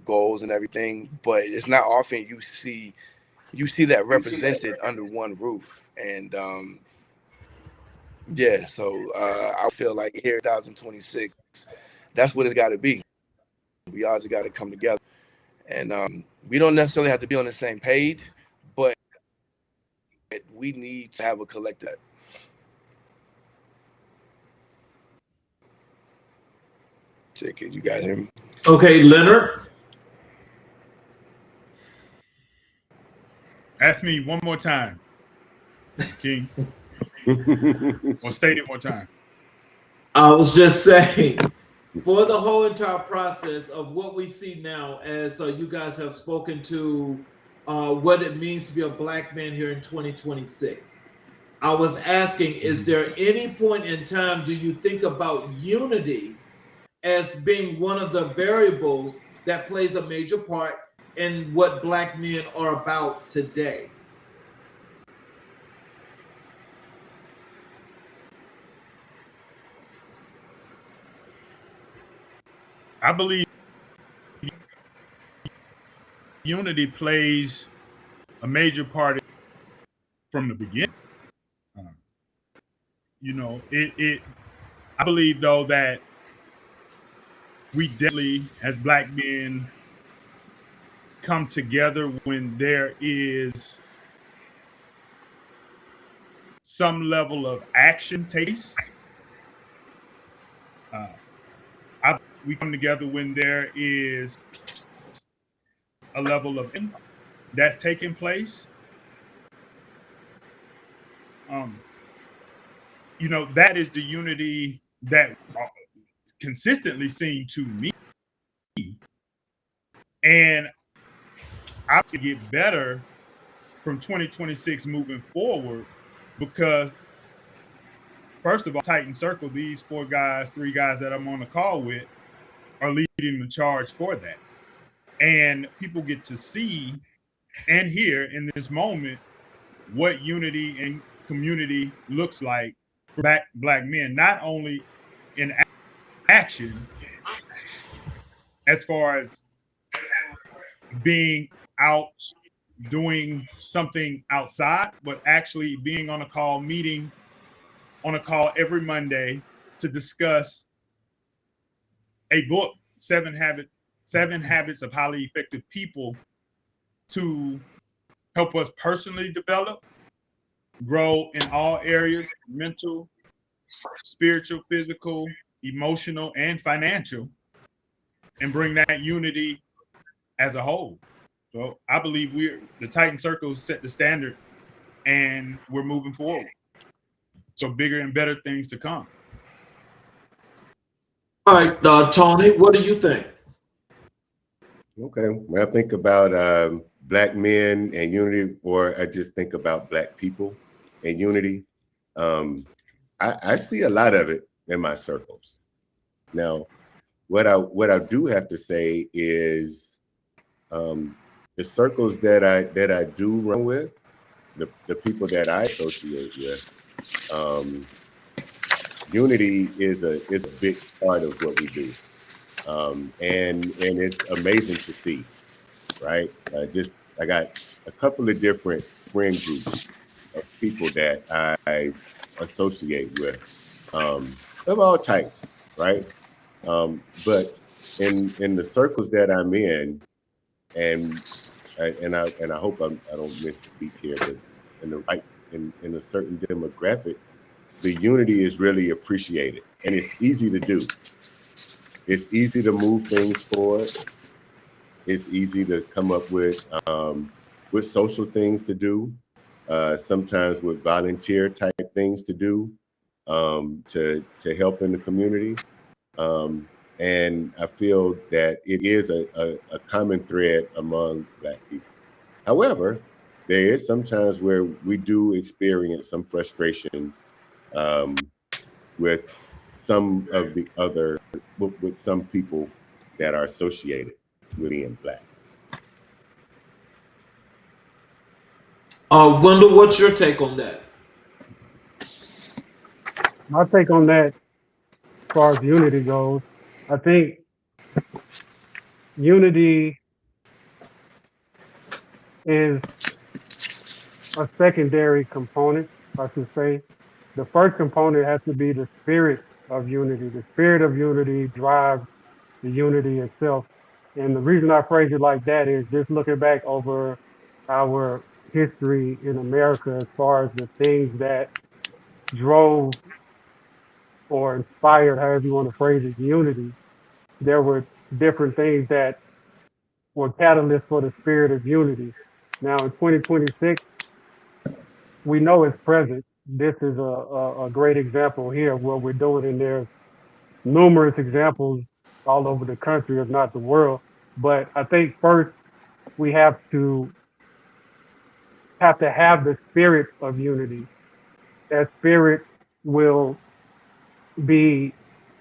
goals, and everything, but it's not often you see that represented under one roof. And yeah, so I feel like here, 2026, that's what it's got to be. We all just got to come together, and we don't necessarily have to be on the same page, but we need to have a collective. Can you guys hear me? Okay, Leonard. Ask me one more time, King. Or state it one time. I was just saying, for the whole entire process of what we see now, as you guys have spoken to what it means to be a Black man here in 2026, I was asking, is there any point in time do you think about unity as being one of the variables that plays a major part in what Black men are about today? I believe unity plays a major part from the beginning. I believe, though, that we definitely, as Black men, come together when there is some level of action takes. We come together when there is a level of that's taking place. That is the unity that consistently seen to me. And I have to get better from 2026 moving forward, because first of all, Titan Circle, these three guys that I'm on the call with are leading the charge for that. And people get to see and hear in this moment what unity and community looks like for Black men, not only in action as far as being out doing something outside, but actually being on a call, meeting on a call every Monday to discuss a book, Seven Habits of Highly Effective People, to help us personally develop, grow in all areas: mental, spiritual, physical, emotional, and financial, and bring that unity as a whole. So I believe the Titan Circle set the standard, and we're moving forward. So bigger and better things to come. All right, Tony, what do you think? Okay, when I think about Black men and unity, or I just think about Black people and unity, I see a lot of it in my circles. Now, what I do have to say is the circles that I do run with, the people that I associate with, unity is a big part of what we do, and it's amazing to see, right? I got a couple of different friend groups of people that I associate with, of all types, right? But in the circles that I'm in, and I hope I don't misspeak here, but in a certain demographic, the unity is really appreciated, and it's easy to do. It's easy to move things forward. It's easy to come up with social things to do, sometimes with volunteer type things to do, to help in the community. And I feel that it is a common thread among Black people. However, there is sometimes where we do experience some frustrations with some of the other, with some people that are associated with being Black. Wendell, what's your take on that? My take on that, as far as unity goes, I think unity is a secondary component, I should say. The first component has to be the spirit of unity. The spirit of unity drives the unity itself. And the reason I phrase it like that is just looking back over our history in America as far as the things that drove or inspired, however you want to phrase it, unity. There were different things that were catalysts for the spirit of unity. Now in 2026, we know it's present. This is a great example here of what we're doing, and there's numerous examples all over the country, if not the world. But I think first we have to have the spirit of unity. That spirit will be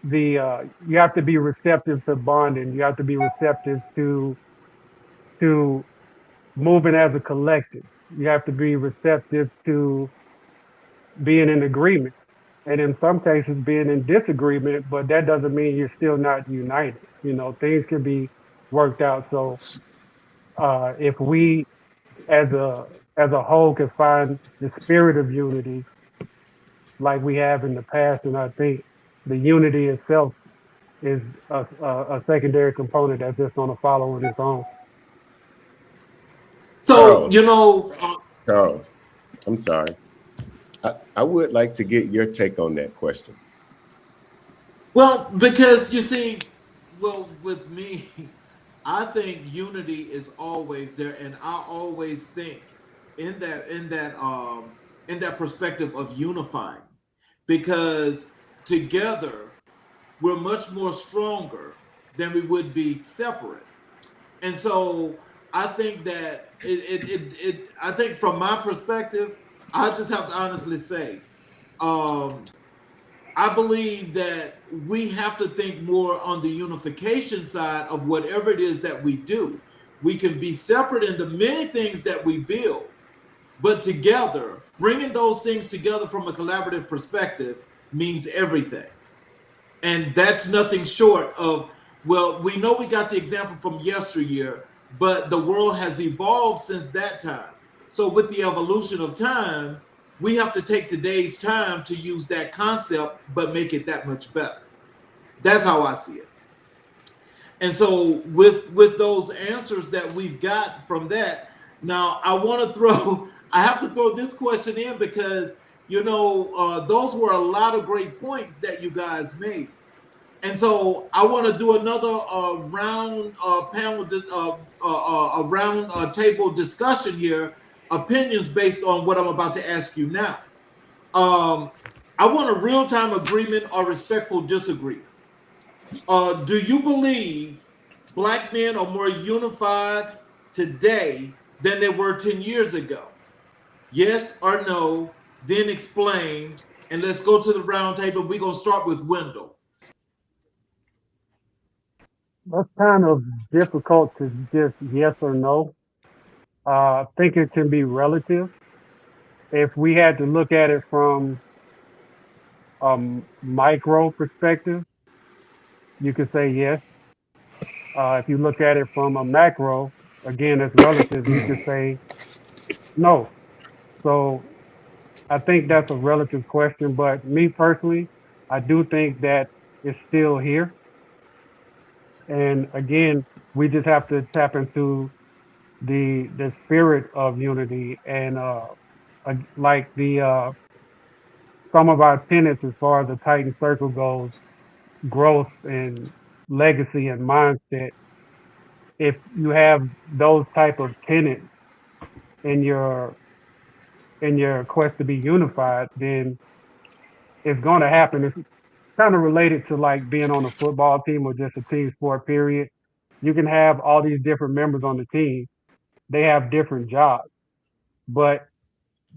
you have to be receptive to bonding. You have to be receptive to moving as a collective. You have to be receptive to being in agreement, and in some cases being in disagreement, but that doesn't mean you're still not united. You know, things can be worked out. So if we as a whole can find the spirit of unity like we have in the past, and I think the unity itself is a secondary component that's just going to follow on its own. So, Charles, I'm sorry. I would like to get your take on that question. Well, because you see, with me, I think unity is always there, and I always think in that perspective of unifying, because together we're much more stronger than we would be separate. And so I think that I think from my perspective, I just have to honestly say, I believe that we have to think more on the unification side of whatever it is that we do. We can be separate in the many things that we build, but together, bringing those things together from a collaborative perspective means everything. And that's nothing short of, well, we know we got the example from yesteryear, but the world has evolved since that time. So with the evolution of time, we have to take today's time to use that concept, but make it that much better. That's how I see it. And so with those answers that we've got from that, now I have to throw this question in because, those were a lot of great points that you guys made. And so I want to do another round table discussion here, opinions based on what I'm about to ask you now. I want a real-time agreement or respectful disagreement. Do you believe Black men are more unified today than they were 10 years ago? Yes or no, then explain, and let's go to the round table. We're going to start with Wendell. That's kind of difficult to just yes or no. I think it can be relative. If we had to look at it from a micro perspective, you could say yes. If you look at it from a macro, again, it's relative, you could say no. So I think that's a relative question, but me personally, I do think that it's still here. And again, we just have to tap into the spirit of unity and like the some of our tenets as far as the Titan Circle goes, growth and legacy and mindset. If you have those type of tenets in your quest to be unified, then it's going to happen. It's kind of related to like being on a football team or just a team sport. Period. You can have all these different members on the team. They have different jobs, but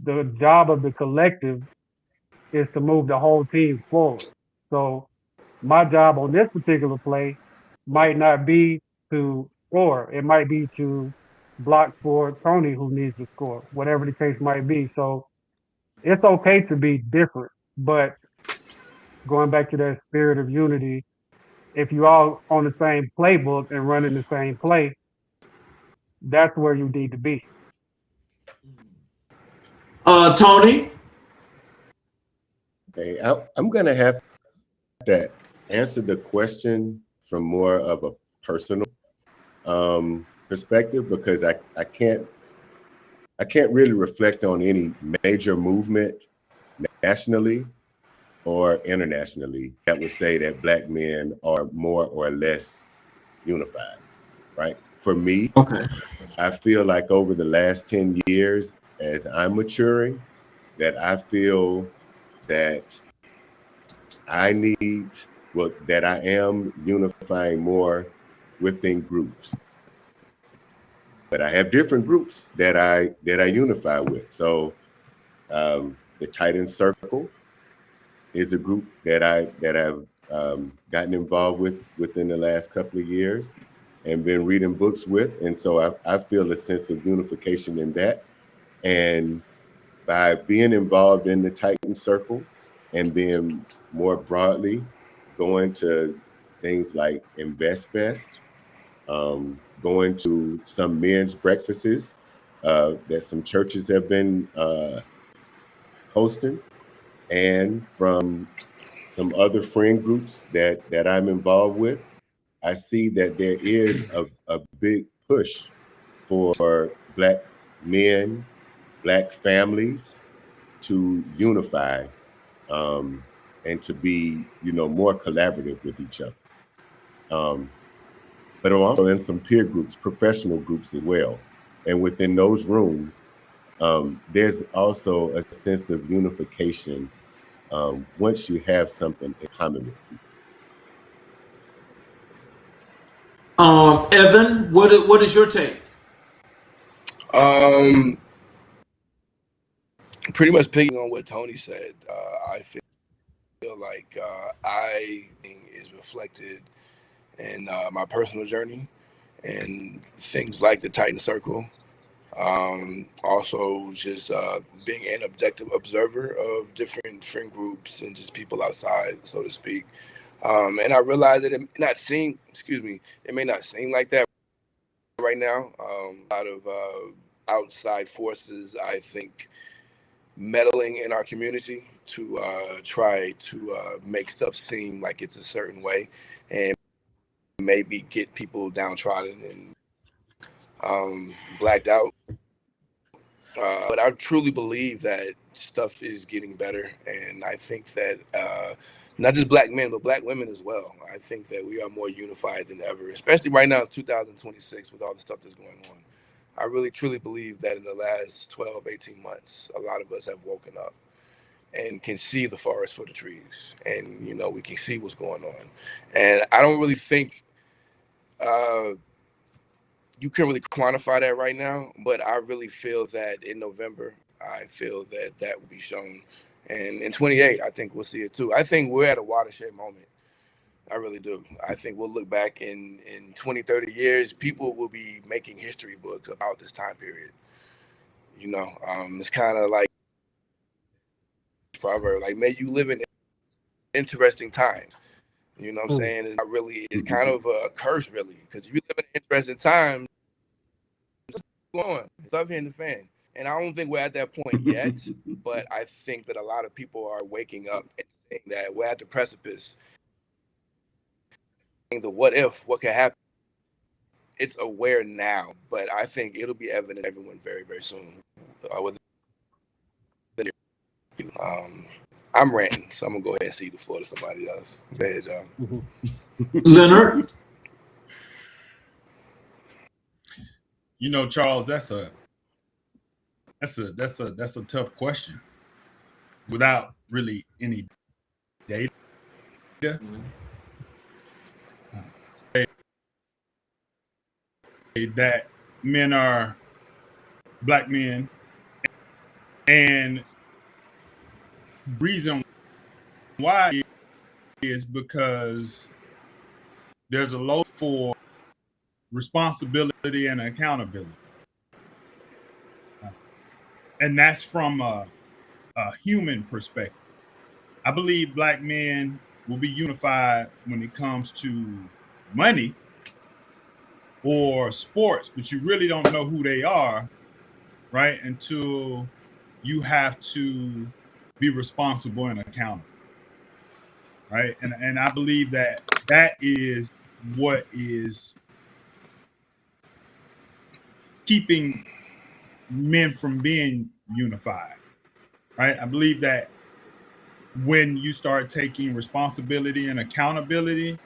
the job of the collective is to move the whole team forward. So my job on this particular play might not be to score. It might be to block for Tony who needs to score, whatever the case might be. So it's okay to be different, but going back to that spirit of unity, if you all on the same playbook and running the same play, that's where you need to be. Tony. Okay, I'm going to have to answer the question from more of a personal perspective, because I can't really reflect on any major movement nationally or internationally that would say that Black men are more or less unified, right? For me, Okay. I feel like over the last 10 years, as I'm maturing, that I feel that that I am unifying more within groups. But I have different groups that I unify with. So the Titan Circle is a group that I've gotten involved with within the last couple of years and been reading books with. And so I feel a sense of unification in that. And by being involved in the Titan Circle and being more broadly going to things like Invest Fest, going to some men's breakfasts that some churches have been hosting, and from some other friend groups that I'm involved with, I see that there is a big push for Black men, Black families to unify and to be, more collaborative with each other. But I'm also in some peer groups, professional groups as well. And within those rooms, there's also a sense of unification once you have something in common with people. Evan, what is your take? Pretty much picking on what Tony said. I feel like I think is reflected in my personal journey and things like the Titan Circle. Also, just being an objective observer of different friend groups and just people outside, so to speak. And I realize that it may not seem like that right now. A lot of outside forces, I think, meddling in our community to try to make stuff seem like it's a certain way and maybe get people downtrodden and blacked out. But I truly believe that stuff is getting better. And I think that not just Black men, but Black women as well. I think that we are more unified than ever, especially right now, it's 2026 with all the stuff that's going on. I really, truly believe that in the last 12, 18 months, a lot of us have woken up and can see the forest for the trees. And, we can see what's going on. And I don't really think you can really quantify that right now, but I really feel that in November, I feel that will be shown. And in 28, I think we'll see it too. I think we're at a watershed moment. I really do. I think we'll look back in 20, 30 years, people will be making history books about this time period. It's kind of like proverb, like, may you live in interesting times. You know what I'm saying? It's not really, it's kind of a curse, really, because if you live in interesting times, it's going, it's up here in the fan. And I don't think we're at that point yet, but I think that a lot of people are waking up and saying that we're at the precipice. The what if, what could happen? It's aware now, but I think it'll be evident to everyone very, very soon. I'm ranting, so I'm gonna go ahead and cede the floor to somebody else. Go ahead, John. Leonard? You know, Charles, that's a tough question without really any data. That men are black men, and reason why is because there's a load for responsibility and accountability, and that's from a human perspective. I believe black men will be unified when it comes to money or sports, but you really don't know who they are, right? Until you have to be responsible and accountable, right? And I believe that is what is keeping men from being unified, right? I believe that when you start taking responsibility and accountability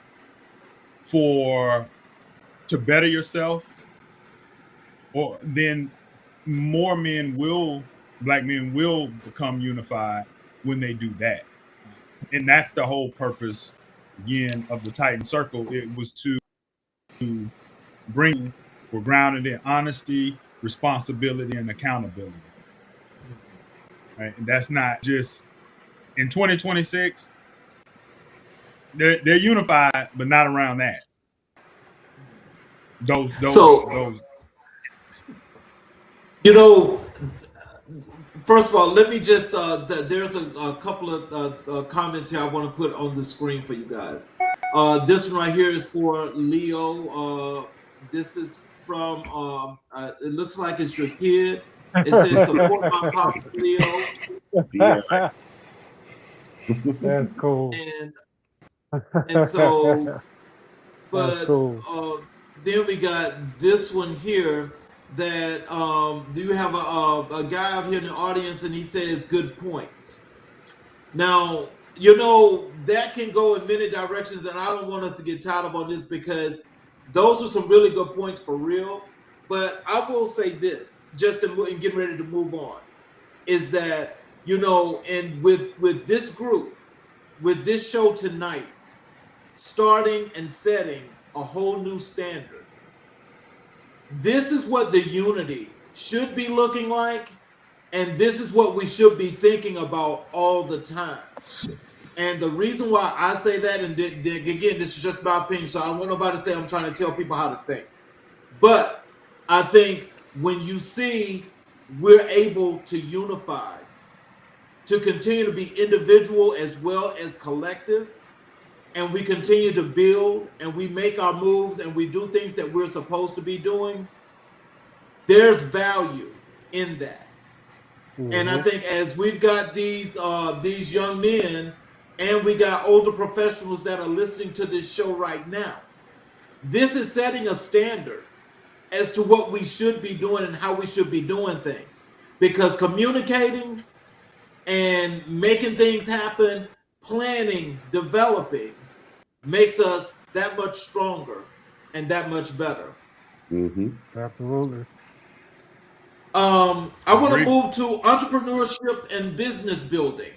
to better yourself, or then more black men will become unified when they do that. And that's the whole purpose, again, of the Titan Circle. It was to bring, we're grounded in honesty, responsibility, and accountability. Right? And that's not just in 2026. They're unified, but not around that. Those. You know, first of all, let me just, there's a couple of comments here I want to put on the screen for you guys. This one right here is for Leo. This is from, it looks like it's your kid. It says, support my pops, Leo. Yeah. That's cool. And so, but cool. then we got this one here that do you have a guy out here in the audience, and he says good points. Now, you know, that can go in many directions, and I don't want us to get tied up on this because those are some really good points for real. But I will say this, just in getting ready to move on, is that, you know, and with this group, with this show tonight, starting and setting a whole new standard. This is what the unity should be looking like, and this is what we should be thinking about all the time. And the reason why I say that, and again, this is just my opinion, so I don't want nobody to say I'm trying to tell people how to think. But I think when you see we're able to unify, to continue to be individual as well as collective, and we continue to build, and we make our moves, and we do things that we're supposed to be doing, there's value in that. Mm-hmm. And I think as we've got these young men, and we got older professionals that are listening to this show right now, this is setting a standard as to what we should be doing and how we should be doing things. Because communicating and making things happen, planning, developing, makes us that much stronger and that much better. Mm-hmm. Absolutely. I want to move to entrepreneurship and business building.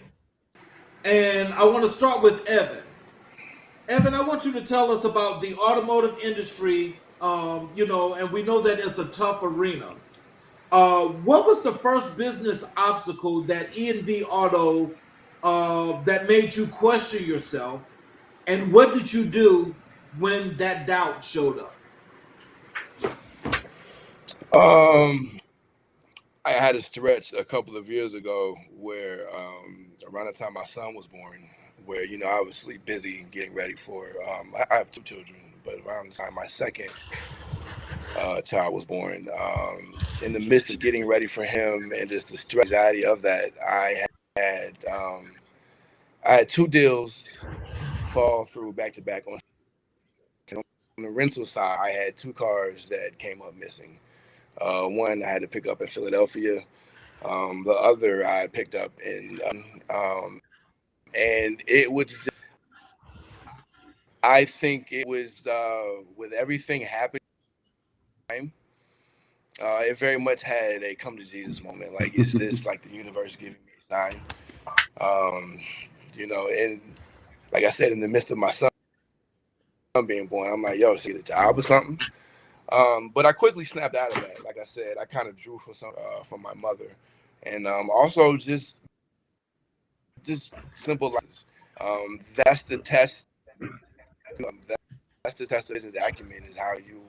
And I want to start with Evan. Evan, I want you to tell us about the automotive industry, you know, and we know that it's a tough arena. What was the first business obstacle that E&V Auto that made you question yourself? And what did you do when that doubt showed up? I had a stretch a couple of years ago where around the time my son was born, where, you know, I was busy getting ready for, I have two children, but around the time my second child was born. In the midst of getting ready for him and just the stress, anxiety of that, I had 2 deals fall through back to back. On the rental side, I had 2 cars that came up missing. One I had to pick up in Philadelphia. The other I picked up in, and it was just, I think it was with everything happening, it very much had a come to Jesus moment. Like, is this like the universe giving me a sign? And like I said, in the midst of my son being born, I'm like, yo, see a job or something. But I quickly snapped out of that. Like I said, I kind of drew from my mother, and also just simple life. That's the test. That's the test of business acumen, is how you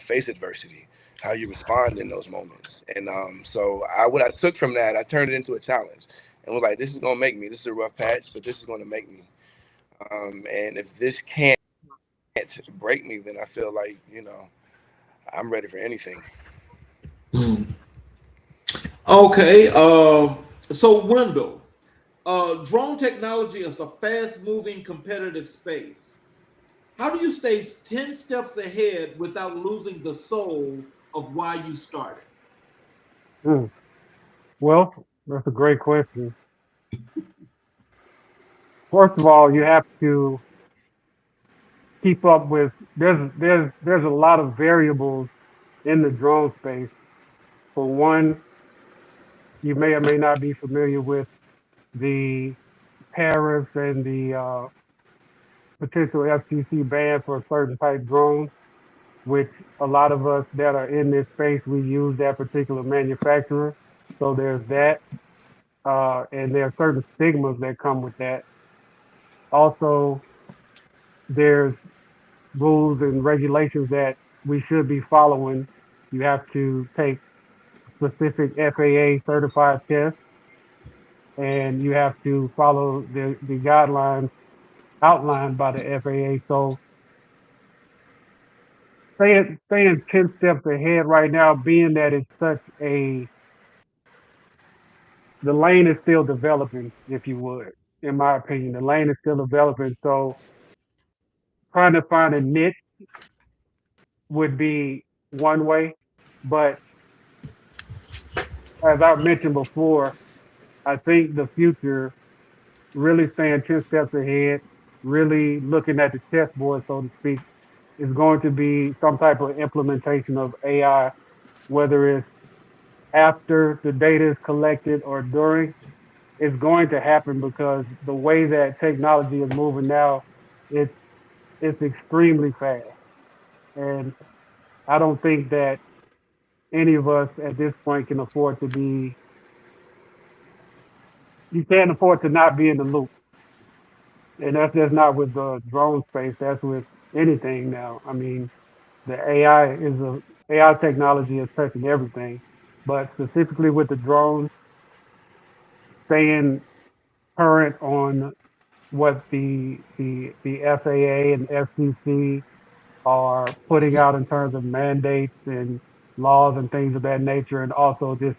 face adversity, how you respond in those moments. And so what I took from that, I turned it into a challenge, and was like, this is gonna make me. This is a rough patch, but this is gonna make me. And if this can't break me, then I feel like, I'm ready for anything. Okay. So Wendell, drone technology is a fast-moving competitive space. How do you stay 10 steps ahead without losing the soul of why you started? Hmm. Well, that's a great question. First of all, you have to keep up with. There's a lot of variables in the drone space. For one, you may or may not be familiar with the tariffs and the potential FCC ban for certain type drones, which a lot of us that are in this space, we use that particular manufacturer. So there's that. And there are certain stigmas that come with that. Also, there's rules and regulations that we should be following. You have to take specific FAA certified tests, and you have to follow the guidelines outlined by the FAA. So staying 10 steps ahead right now, being that it's the lane is still developing, if you would, in my opinion. The lane is still developing. So trying to find a niche would be one way. But as I mentioned before, I think the future, really staying 10 steps ahead, really looking at the chessboard, so to speak, is going to be some type of implementation of AI, whether it's after the data is collected or during. It's going to happen because the way that technology is moving now, it's extremely fast. And I don't think that any of us at this point can afford to be, you can't afford to not be in the loop. And that's just not with the drone space, that's with anything now. I mean, the AI technology is touching everything, but specifically with the drones, staying current on what the FAA and FCC are putting out in terms of mandates and laws and things of that nature, and also just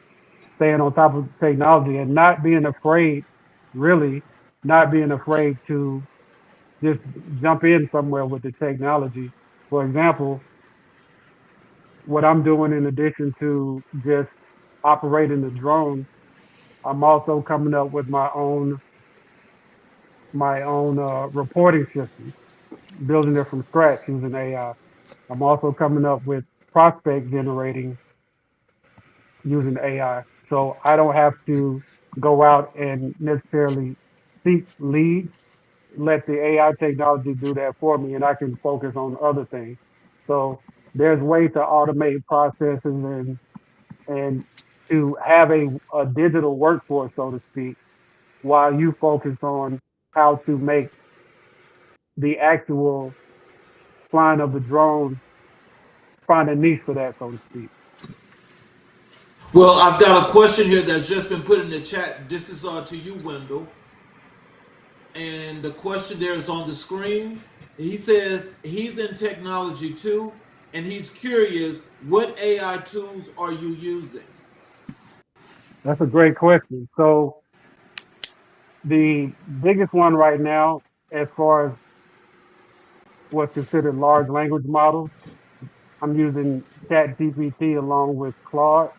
staying on top of technology and not being afraid, really not being afraid to just jump in somewhere with the technology. For example, what I'm doing in addition to just operating the drone, I'm also coming up with my own reporting system, building it from scratch using AI. I'm also coming up with prospect generating using AI. So I don't have to go out and necessarily seek leads, let the AI technology do that for me, and I can focus on other things. So there's ways to automate processes and to have a digital workforce, so to speak, while you focus on how to make the actual flying of the drone, find a niche for that, so to speak. Well, I've got a question here that's just been put in the chat. This is to you, Wendell. And the question there is on the screen. He says he's in technology too, and he's curious, what AI tools are you using? That's a great question. So the biggest one right now, as far as what's considered large language models, I'm using ChatGPT along with Claude,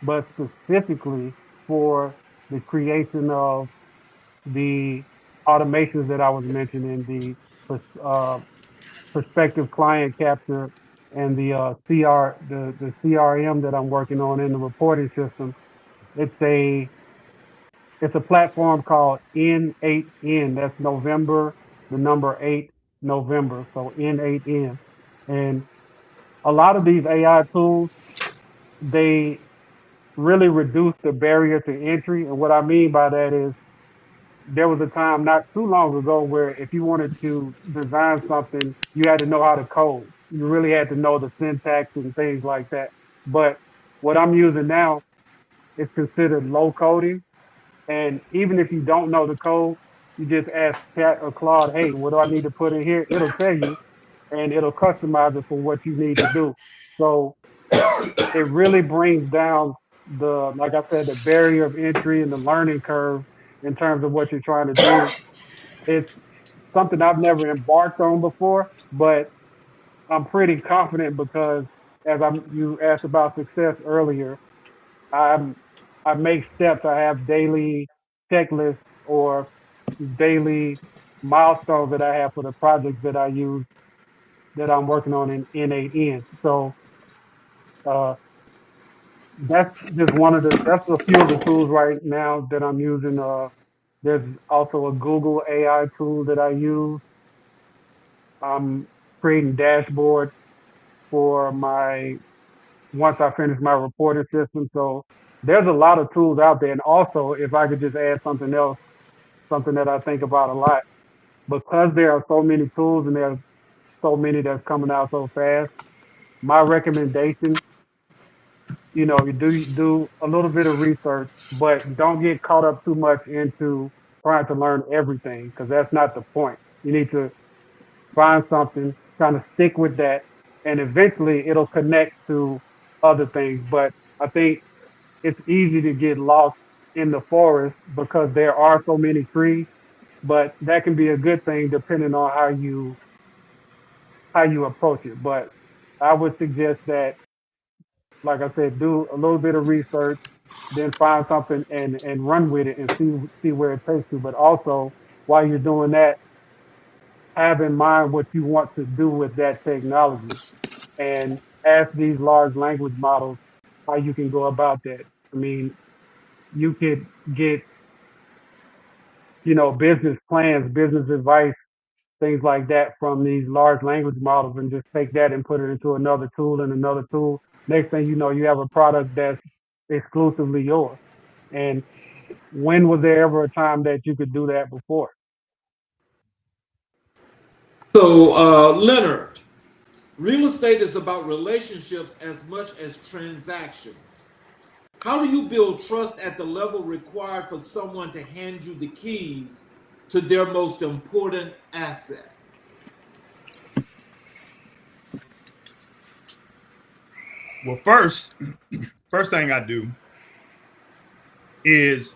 but specifically for the creation of the automations that I was mentioning, the prospective client capture and the CRM that I'm working on in the reporting system. It's a it's a platform called N8N. That's November, the number 8, November. So N8N. And a lot of these AI tools, they really reduce the barrier to entry. And what I mean by that is there was a time not too long ago where if you wanted to design something, you had to know how to code. You really had to know the syntax and things like that. But what I'm using now is considered low coding. And even if you don't know the code, you just ask Chat or Claude, hey, what do I need to put in here? It'll tell you and it'll customize it for what you need to do. So it really brings down like I said, the barrier of entry and the learning curve in terms of what you're trying to do. It's something I've never embarked on before, but I'm pretty confident because you asked about success earlier, I'm, I make steps. I have daily checklists or daily milestones that I have for the projects that I use that I'm working on in N8N. So, uh, that's a few of the tools right now that I'm using. There's also a Google AI tool that I use. I'm creating dashboards for once I finish my reporting system. So there's a lot of tools out there. And also, if I could just add something else, something that I think about a lot, because there are so many tools and there's so many that's coming out so fast, my recommendation, you do a little bit of research, but don't get caught up too much into trying to learn everything because that's not the point. You need to find something, kind of stick with that, and eventually it'll connect to other things. But I think it's easy to get lost in the forest because there are so many trees, but that can be a good thing depending on how you approach it. But I would suggest that, like I said, do a little bit of research, then find something and run with it and see where it takes you. But also, while you're doing that, have in mind what you want to do with that technology and ask these large language models how you can go about that. I mean, you could get, business plans, business advice, things like that from these large language models and just take that and put it into another tool and another tool. Next thing you know, you have a product that's exclusively yours. And when was there ever a time that you could do that before? So, Leonard, real estate is about relationships as much as transactions. How do you build trust at the level required for someone to hand you the keys to their most important asset? Well, first thing I do is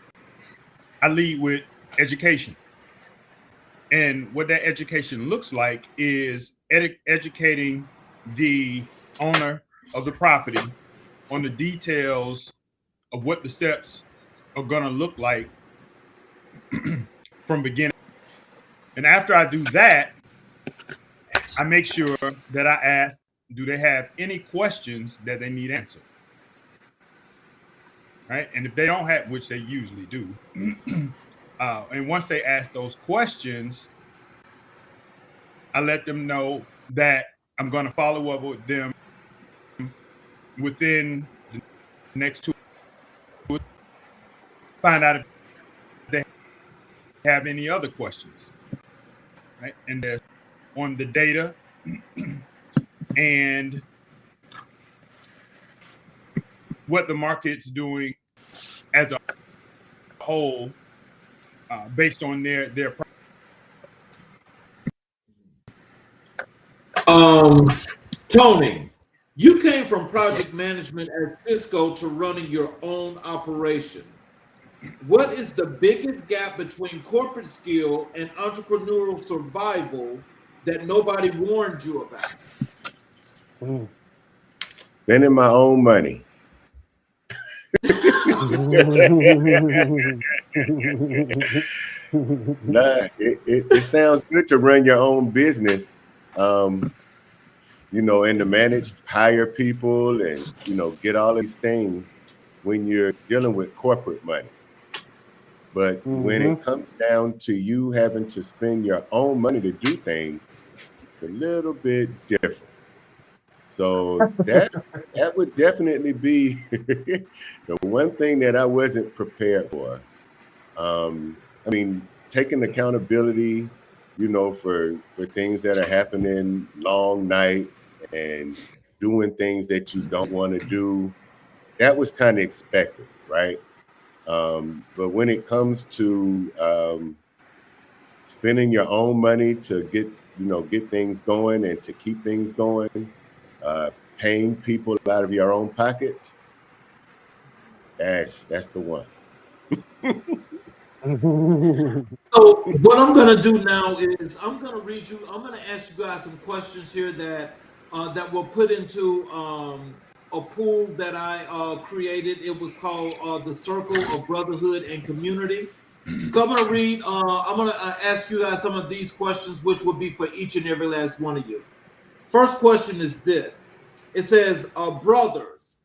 I lead with education. And what that education looks like is educating the owner of the property on the details of what the steps are going to look like from beginning. And after I do that, I make sure that I ask, do they have any questions that they need answered? Right. And if they don't have, which they usually do, and once they ask those questions, I let them know that I'm going to follow up with them within the next 2 find out if they have any other questions. Right. And they're on the data and what the market's doing as a whole based on their Tony, You came from project management at Cisco to running your own operation. What is the biggest gap between corporate skill and entrepreneurial survival that nobody warned you about? Spending my own money. Nah, it sounds good to run your own business, and to manage, hire people, and get all of these things when you're dealing with corporate money. But when it comes down to you having to spend your own money to do things, it's a little bit different. So that would definitely be the one thing that I wasn't prepared for. Taking accountability, for things that are happening, long nights and doing things that you don't want to do, that was kind of expected, right? But when it comes to spending your own money to get things going and to keep things going, paying people out of your own pocket, that's the one. So what I'm gonna do now is I'm gonna ask you guys some questions here that we'll put into a pool that I created. It was called the Circle of Brotherhood and Community. So I'm gonna ask you guys some of these questions, which will be for each and every last one of you. First question is this. It says, brothers,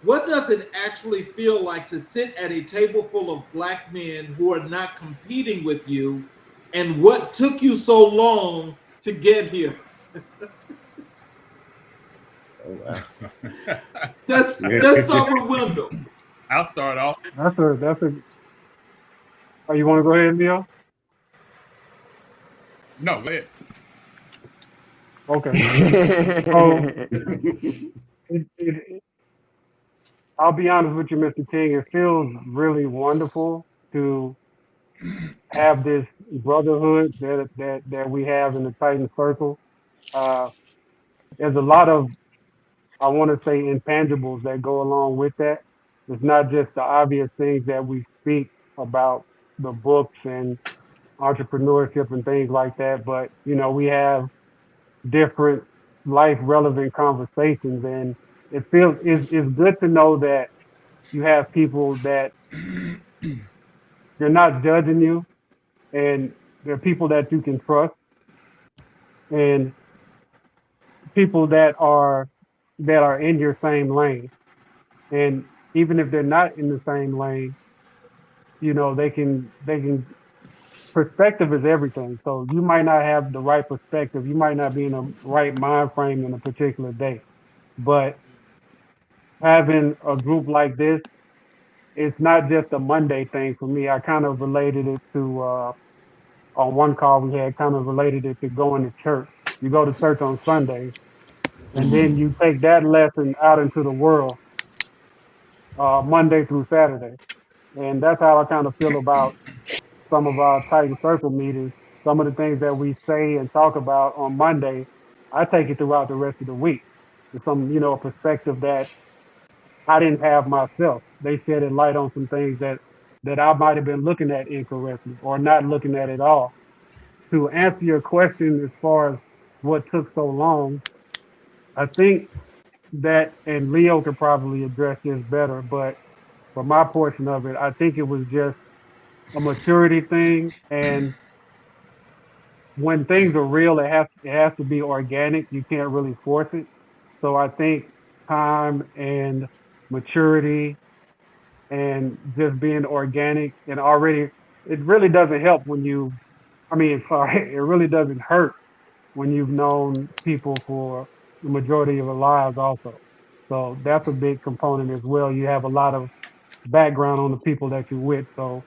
what does it actually feel like to sit at a table full of black men who are not competing with you? And what took you so long to get here? Oh, wow. Let's start with Wendell. I'll start off. That's a. Oh, you want to go ahead, Leo? No, go ahead. Okay. So I'll be honest with you, Mr. King. It feels really wonderful to have this brotherhood that we have in the Titan Circle. There's a lot of, I want to say, intangibles that go along with that. It's not just the obvious things that we speak about, the books and entrepreneurship and things like that, but we have different life relevant conversations, and it's good to know that you have people that they're not judging you, and they're people that you can trust, and people that are in your same lane. And even if they're not in the same lane, they can perspective is everything. So you might not have the right perspective. You might not be in the right mind frame in a particular day. But having a group like this, it's not just a Monday thing for me. I kind of related it to, on one call we had, kind of related it to going to church. You go to church on Sunday, and then you take that lesson out into the world Monday through Saturday. And that's how I kind of feel about some of our Titan Circle meetings. Some of the things that we say and talk about on Monday, I take it throughout the rest of the week. It's some, a perspective that I didn't have myself. They shed a light on some things that I might have been looking at incorrectly or not looking at all. To answer your question as far as what took so long, I think that, and Leo could probably address this better, but for my portion of it, I think it was just a maturity thing. And when things are real, it has to be organic. You can't really force it. So I think time and maturity and just being organic and already, it really doesn't help when it really doesn't hurt when you've known people for the majority of their lives also. So that's a big component as well. You have a lot of background on the people that you're with. So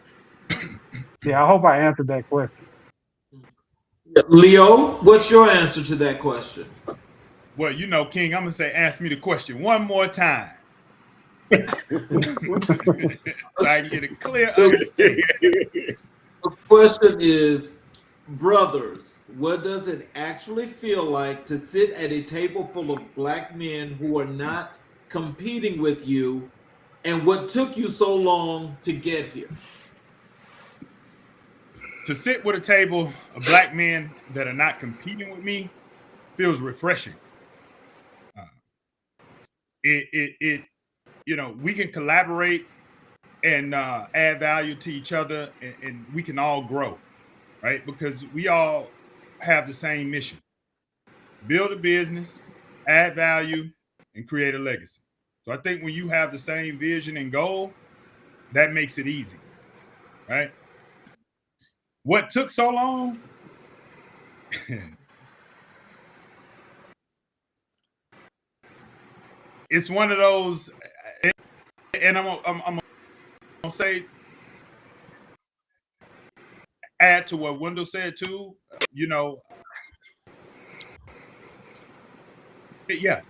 yeah, I hope I answered that question. Leo, what's your answer to that question? Well, King, I'm gonna say, ask me the question one more time, so I can get a clear understanding. The question is, Brothers, what does it actually feel like to sit at a table full of black men who are not competing with you, and what took you so long to get here? To sit with a table of black men that are not competing with me feels refreshing. It we can collaborate and add value to each other, and we can all grow, right? Because we all have the same mission: build a business, add value, and create a legacy. So I think when you have the same vision and goal, that makes it easy, right? What took so long? It's one of those, and I'm gonna say, add to what Wendell said too.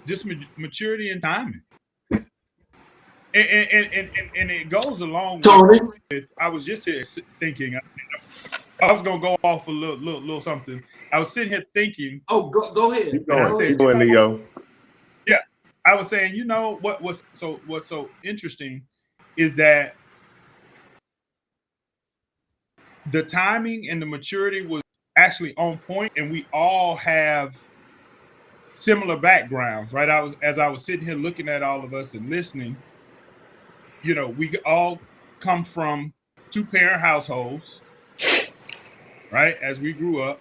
Just maturity and timing, and it goes along Tony? with. I was just here thinking. I was gonna go off a little something. I was sitting here thinking. Oh, go ahead. Keep And I going, said, keep going, Leo. Yeah, I was saying, what's so interesting is that the timing and the maturity was actually on point, and we all have similar backgrounds, right? As I was sitting here looking at all of us and listening, we all come from two-parent households, right? As we grew up,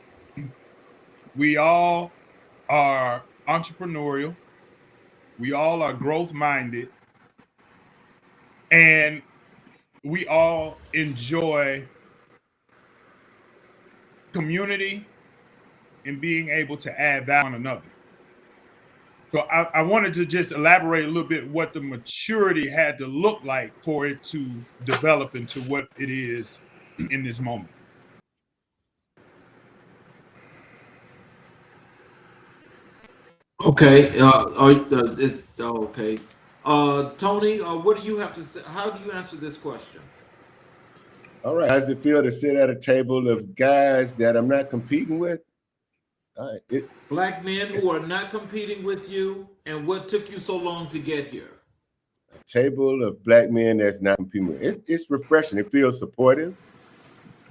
we all are entrepreneurial, we all are growth-minded, and we all enjoy community and being able to add value to one another. So I wanted to just elaborate a little bit what the maturity had to look like for it to develop into what it is in this moment. Okay. Okay. Tony, what do you have to say? How do you answer this question? All right. How does it feel to sit at a table of guys that I'm not competing with? All right. Black men who are not competing with you, and what took you so long to get here? A table of black men that's not competing with. It's refreshing. It feels supportive.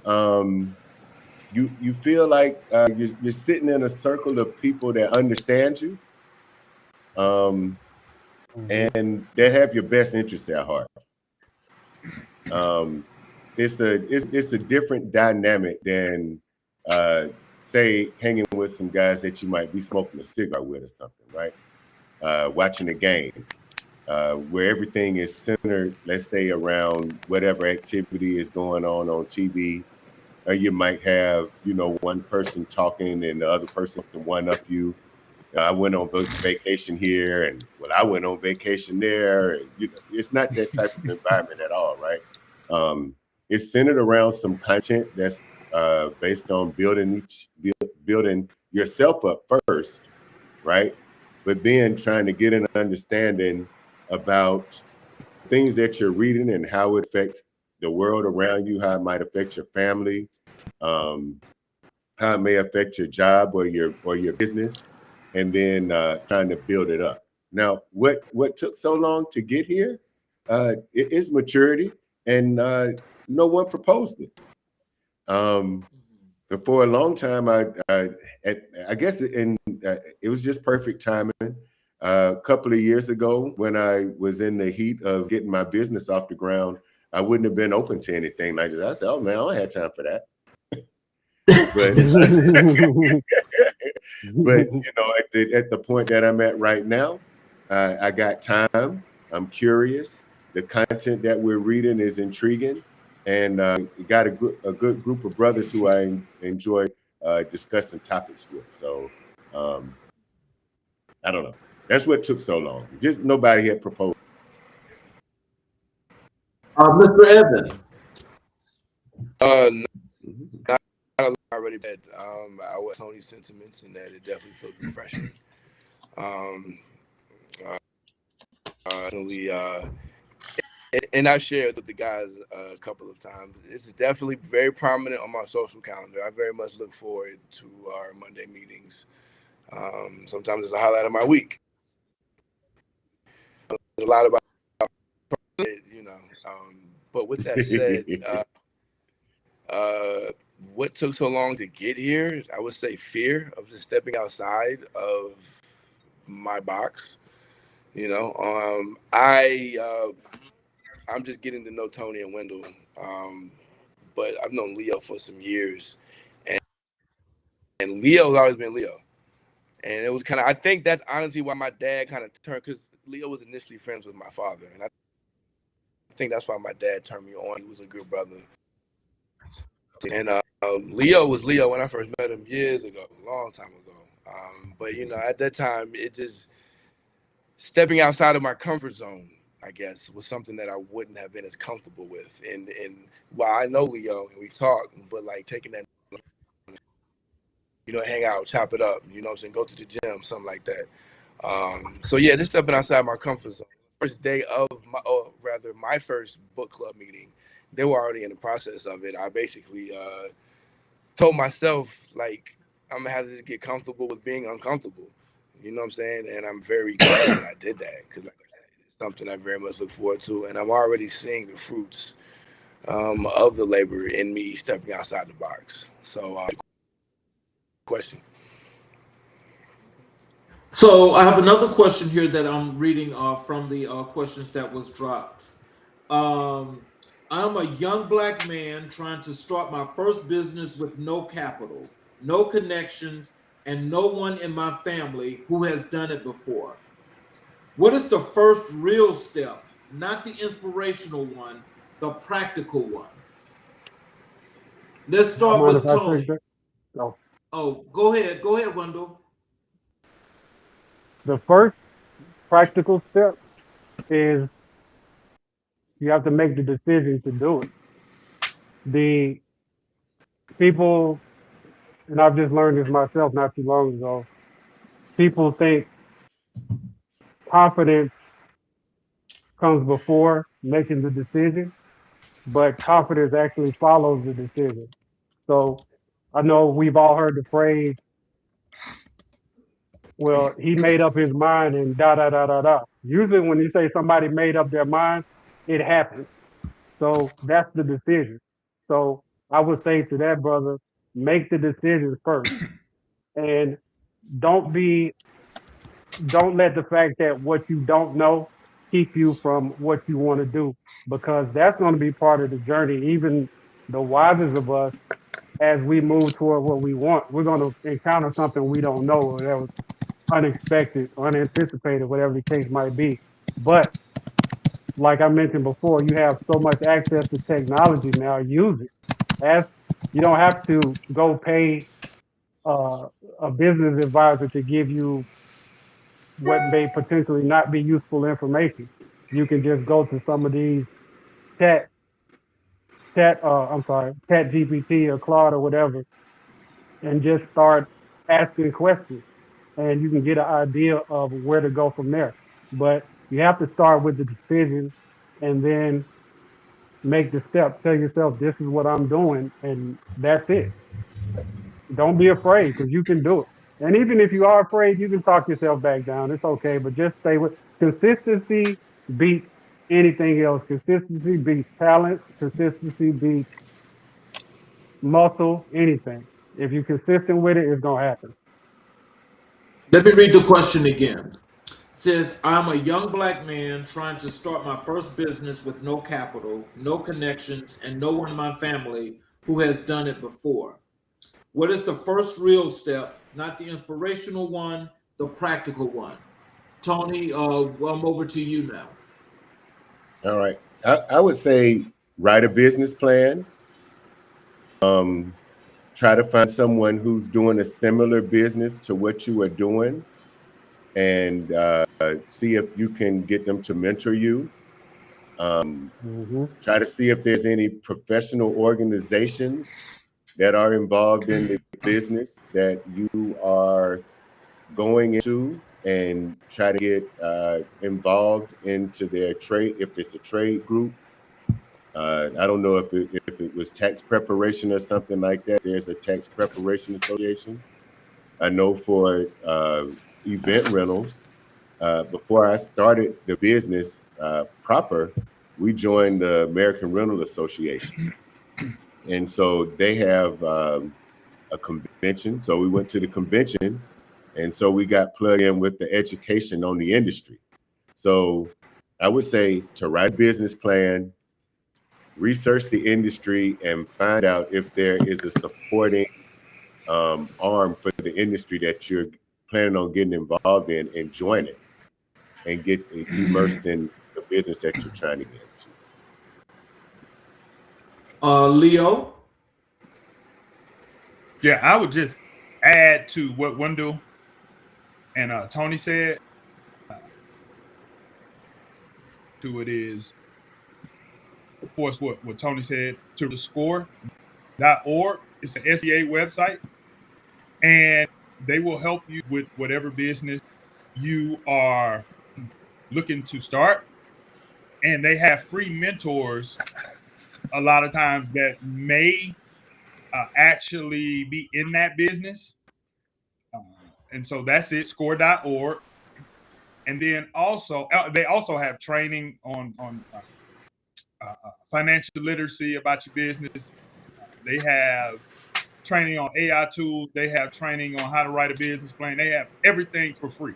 You feel like you're sitting in a circle of people that understand you, and that have your best interests at heart. It's a different dynamic than say hanging with some guys that you might be smoking a cigar with or something, right? Watching a game where everything is centered, let's say, around whatever activity is going on TV. Or you might have, one person talking and the other person's to one up you. I went on vacation here, and I went on vacation there. And, it's not that type of environment at all, right? It's centered around some content that's based on building yourself up first, right? But then trying to get an understanding about things that you're reading and how it affects the world around you, how it might affect your family, how it may affect your job or your business, and then trying to build it up. Now, what took so long to get here? It is maturity, and no one proposed it. For a long time, I guess it was just perfect timing. A couple of years ago, when I was in the heat of getting my business off the ground, I wouldn't have been open to anything like this. I said, "Oh man, I don't have time for that." but at the point that I'm at right now, I got time. I'm curious. The content that we're reading is intriguing, and got a good group of brothers who I enjoy discussing topics with. So I don't know. That's what took so long. Just nobody had proposed. Mr. Evan. Not a lot already bad. I was Tony's sentiments in that it definitely feels refreshing. Definitely and I've shared with the guys a couple of times. It's definitely very prominent on my social calendar. I very much look forward to our Monday meetings. Sometimes it's a highlight of my week. There's a lot about it, you know. But with that said, what took so long to get here? I would say fear of just stepping outside of my box. You know, I'm just getting to know Tony and Wendell, but I've known Leo for some years, and Leo's always been Leo. And it was kind of, I think that's honestly why my dad kind of turned, because Leo was initially friends with my father, and I think that's why my dad turned me on. He was a good brother. And Leo was Leo when I first met him years ago, a long time ago. But, you know, at that time, it just, stepping outside of my comfort zone, I guess, was something that I wouldn't have been as comfortable with. And while I know Leo and we talk, but like taking that, you know, hang out, chop it up, you know what I'm saying, go to the gym, something like that. So yeah, just stepping outside my comfort zone. First day of my first book club meeting, they were already in the process of it. I basically told myself, like, I'm gonna have to just get comfortable with being uncomfortable. You know what I'm saying? And I'm very glad that I did that, because like I said, it's something I very much look forward to, and I'm already seeing the fruits of the labor in me stepping outside the box. So question. So I have another question here that I'm reading from the questions that was dropped. I'm a young black man trying to start my first business with no capital, no connections, and no one in my family who has done it before. What is the first real step? Not the inspirational one, the practical one. Let's start with Tony. Oh, go ahead, Wendell. The first practical step is you have to make the decision to do it. The people, and I've just learned this myself not too long ago, people think confidence comes before making the decision, but confidence actually follows the decision. So I know we've all heard the phrase, well, he made up his mind and da da da da da. Usually when you say somebody made up their mind, it happens. So that's the decision. So I would say to that brother, make the decision first. And don't let the fact that what you don't know keep you from what you want to do, because that's going to be part of the journey. Even the wisest of us, as we move toward what we want, we're going to encounter something we don't know, or that was unexpected, unanticipated, whatever the case might be. But like I mentioned before, you have so much access to technology now. Use it. You don't have to go pay a business advisor to give you what may potentially not be useful information. You can just go to some of these chat GPT or Claude or whatever, and just start asking questions, and you can get an idea of where to go from there. But you have to start with the decision and then make the step. Tell yourself, this is what I'm doing, and that's it. Don't be afraid, because you can do it. And even if you are afraid, you can talk yourself back down. It's okay, but just stay with consistency. Beats anything else. Consistency beats talent. Consistency beats muscle. Anything. If you're consistent with it, it's gonna happen. Let me read the question again. It says, I'm a young black man trying to start my first business with no capital, no connections, and no one in my family who has done it before. What is the first real step? Not the inspirational one, the practical one. Tony, I'm over to you now. All right. I would say write a business plan. Try to find someone who's doing a similar business to what you are doing, and see if you can get them to mentor you. Try to see if there's any professional organizations that are involved in the business that you are going into, and try to get involved into their trade, if it's a trade group. I don't know if it was tax preparation or something like that. There's a tax preparation association. I know for event rentals, before I started the business proper, we joined the American Rental Association. And so they have a convention. So we went to the convention, and so we got plugged in with the education on the industry. So I would say to write a business plan, research the industry, and find out if there is a supporting arm for the industry that you're planning on getting involved in, and join it and get immersed in the business that you're trying to get into. Leo? Yeah, I would just add to what Wendell and Tony said. To it is, of course, what Tony said, to the score.org. It's an SBA website, and they will help you with whatever business you are looking to start. And they have free mentors a lot of times that may actually be in that business. And so that's it, score.org. And then also, they also have training on financial literacy about your business. They have training on AI tools. They have training on how to write a business plan. They have everything for free.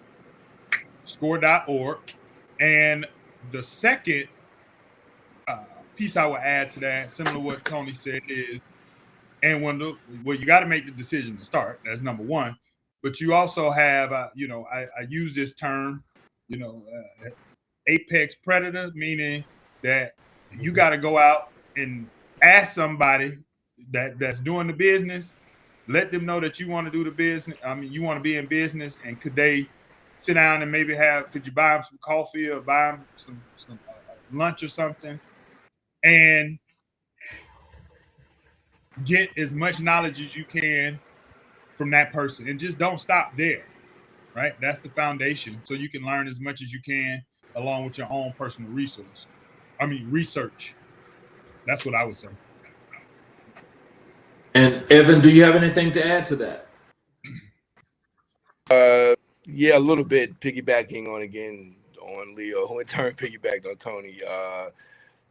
Score.org. And the second piece I would add to that, similar to what Tony said, is, and well, you got to make the decision to start. That's number one. But you also have, I use this term, apex predator, meaning that you got to go out and ask somebody that's doing the business, let them know that you want to do the business. I mean, you want to be in business, and could they sit down and maybe could you buy them some coffee or buy them some lunch or something, and get as much knowledge as you can from that person, and just don't stop there, right? That's the foundation. So you can learn as much as you can along with your own personal research. That's what I would say. And Evan, do you have anything to add to that? Yeah, a little bit, piggybacking on Leo, who in turn piggybacked on Tony.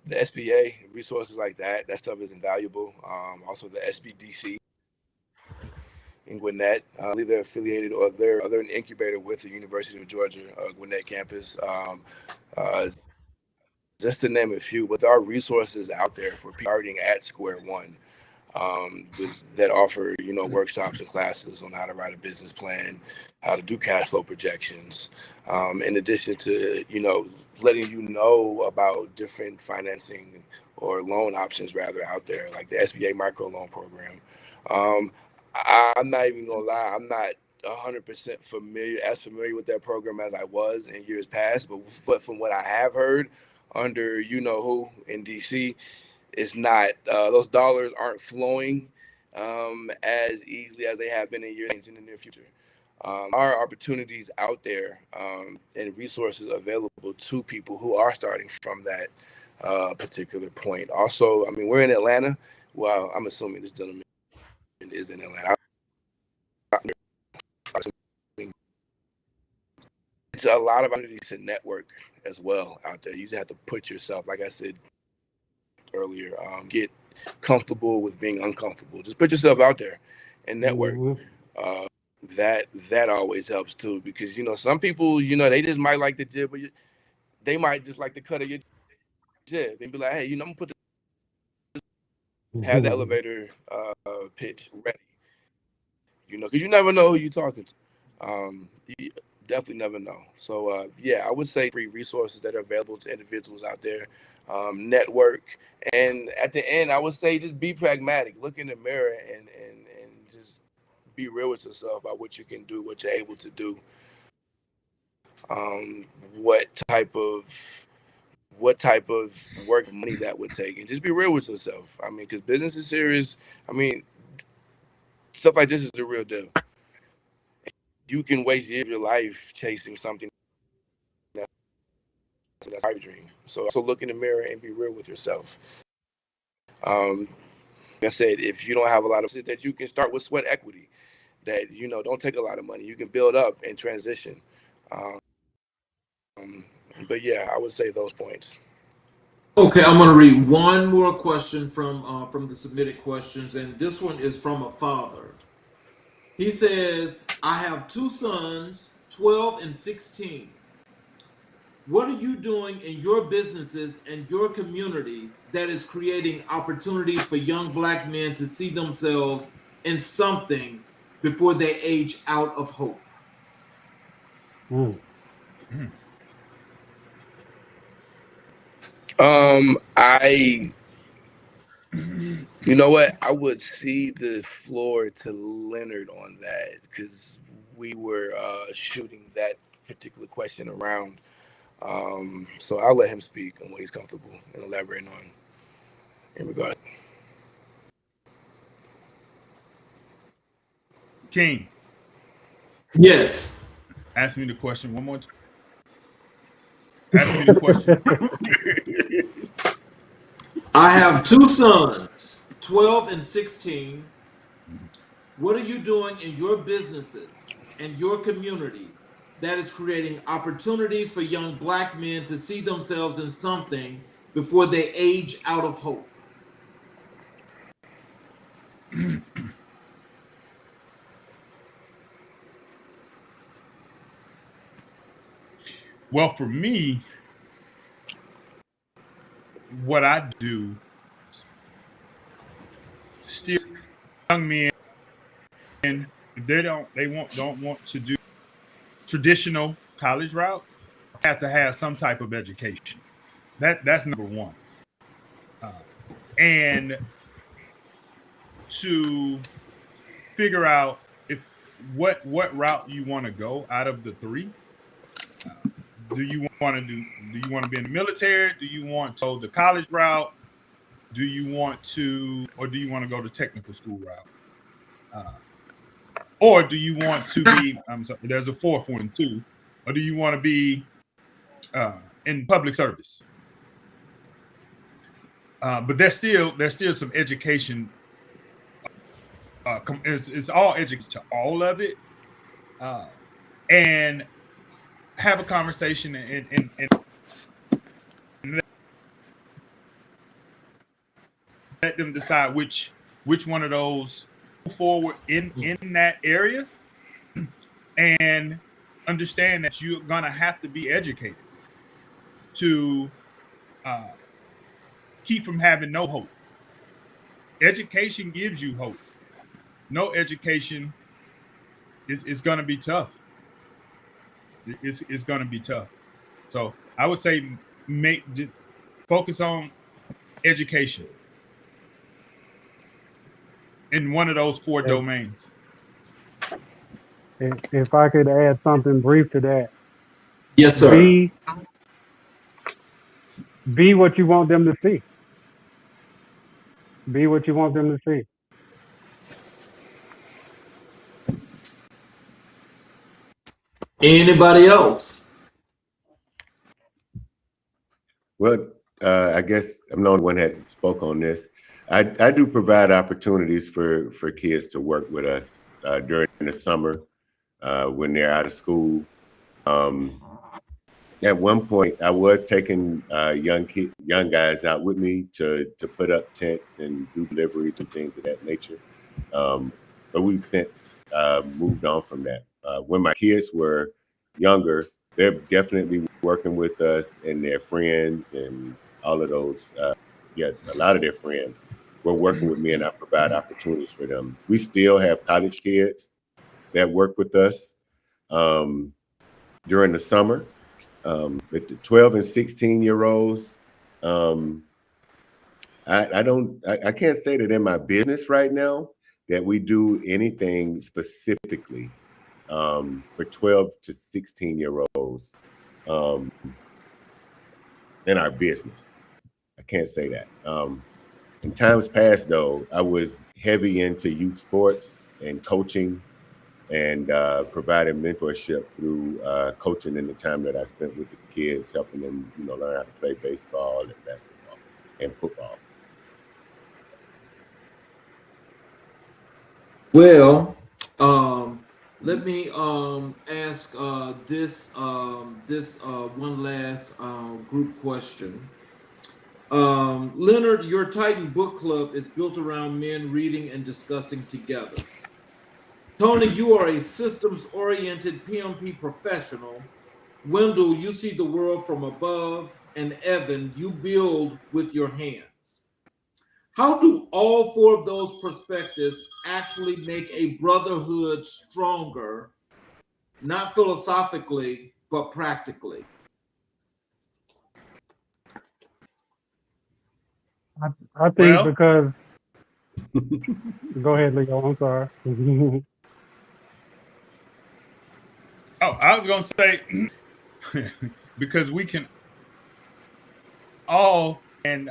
The SBA resources like that stuff is invaluable. Also the SBDC in Gwinnett, I believe they're affiliated, or they're an incubator with the University of Georgia Gwinnett campus. Just to name a few, but there are resources out there for people starting at square one, that offer, workshops and classes on how to write a business plan, how to do cash flow projections, in addition to, letting you know about different financing or loan options rather out there, like the SBA micro loan program. I'm not even gonna lie, I'm not 100% familiar with that program as I was in years past, but from what I have heard under who in DC, it's not, those dollars aren't flowing as easily as they have been in years in the near future. Are opportunities out there and resources available to people who are starting from that particular point. Also, I mean, we're in Atlanta. Well, I'm assuming this gentleman is in Atlanta. It's a lot of opportunities to network as well out there. You just have to put yourself, like I said earlier, get comfortable with being uncomfortable. Just put yourself out there and network. Mm-hmm. That always helps too, because some people, they just might like the jib, but they might just like the cut of your jib and be like, hey, I'm gonna put have the elevator pitch ready, because you never know who you're talking to. You definitely never know. So yeah, I would say free resources that are available to individuals out there, network, and at the end, I would say just be pragmatic. Look in the mirror and just be real with yourself about what you can do, what you're able to do, what type of work money that would take, and just be real with yourself. I mean, because business is serious. I mean, stuff like this is the real deal. you can waste years of your life chasing something that's a dream. So look in the mirror and be real with yourself. Like I said, if you don't have a lot of that, you can start with sweat equity. That don't take a lot of money. You can build up and transition. But yeah, I would say those points. Okay, I'm going to read one more question from the submitted questions, and this one is from a father. He says, "I have two sons, 12 and 16. What are you doing in your businesses and your communities that is creating opportunities for young Black men to see themselves in something before they age out of hope?" You know what? I would cede the floor to Leonard on that because we were shooting that particular question around. So I'll let him speak on what he's comfortable and elaborating on in regard. King, Yes. ask me the question one more time. Ask me the question. I have two sons, 12 and 16. What are you doing in your businesses and your communities that is creating opportunities for young Black men to see themselves in something before they age out of hope? Well, for me, what I do, still young men, they don't want to do traditional college route, have to have some type of education. That's number one. And to figure out if what route you want to go out of the three. Do you want to be in the military? Do you want to go the college route? Do you want to go the technical school route? Or do you want to be, I'm sorry, there's a fourth one too, or do you want to be in public service? But there's still some education. It's all education to all of it, and have a conversation and let them decide which one of those move forward in that area, and understand that you're gonna have to be educated to keep from having no hope. Education gives you hope. No education is gonna be tough. It's gonna be tough. So I would say just focus on education in one of those four domains. If I could add something brief to that. Yes, sir. Be what you want them to see. Be what you want them to see. Anybody else? Well, I guess I'm the only one that spoke on this. I do provide opportunities for kids to work with us during the summer when they're out of school. At one point, I was taking young guys out with me to put up tents and do deliveries and things of that nature. But we've since moved on from that. When my kids were younger, they're definitely working with us, and their friends and all of those. A lot of their friends were working with me, and I provide opportunities for them. We still have college kids that work with us during the summer. With the 12 and 16-year-olds, I can't say that in my business right now that we do anything specifically for 12 to 16-year-olds in our business. I can't say that. In times past, though, I was heavy into youth sports and coaching and providing mentorship through coaching in the time that I spent with the kids, helping them, learn how to play baseball and basketball and football. Well, let me ask this one last group question. Leonard, your Titan Book Club is built around men reading and discussing together. Tony, you are a systems-oriented PMP professional. Wendell, you see the world from above. And Evan, you build with your hands. How do all four of those perspectives actually make a brotherhood stronger, not philosophically, but practically? I think because go ahead, Leo. I'm sorry. I was gonna say because we can all and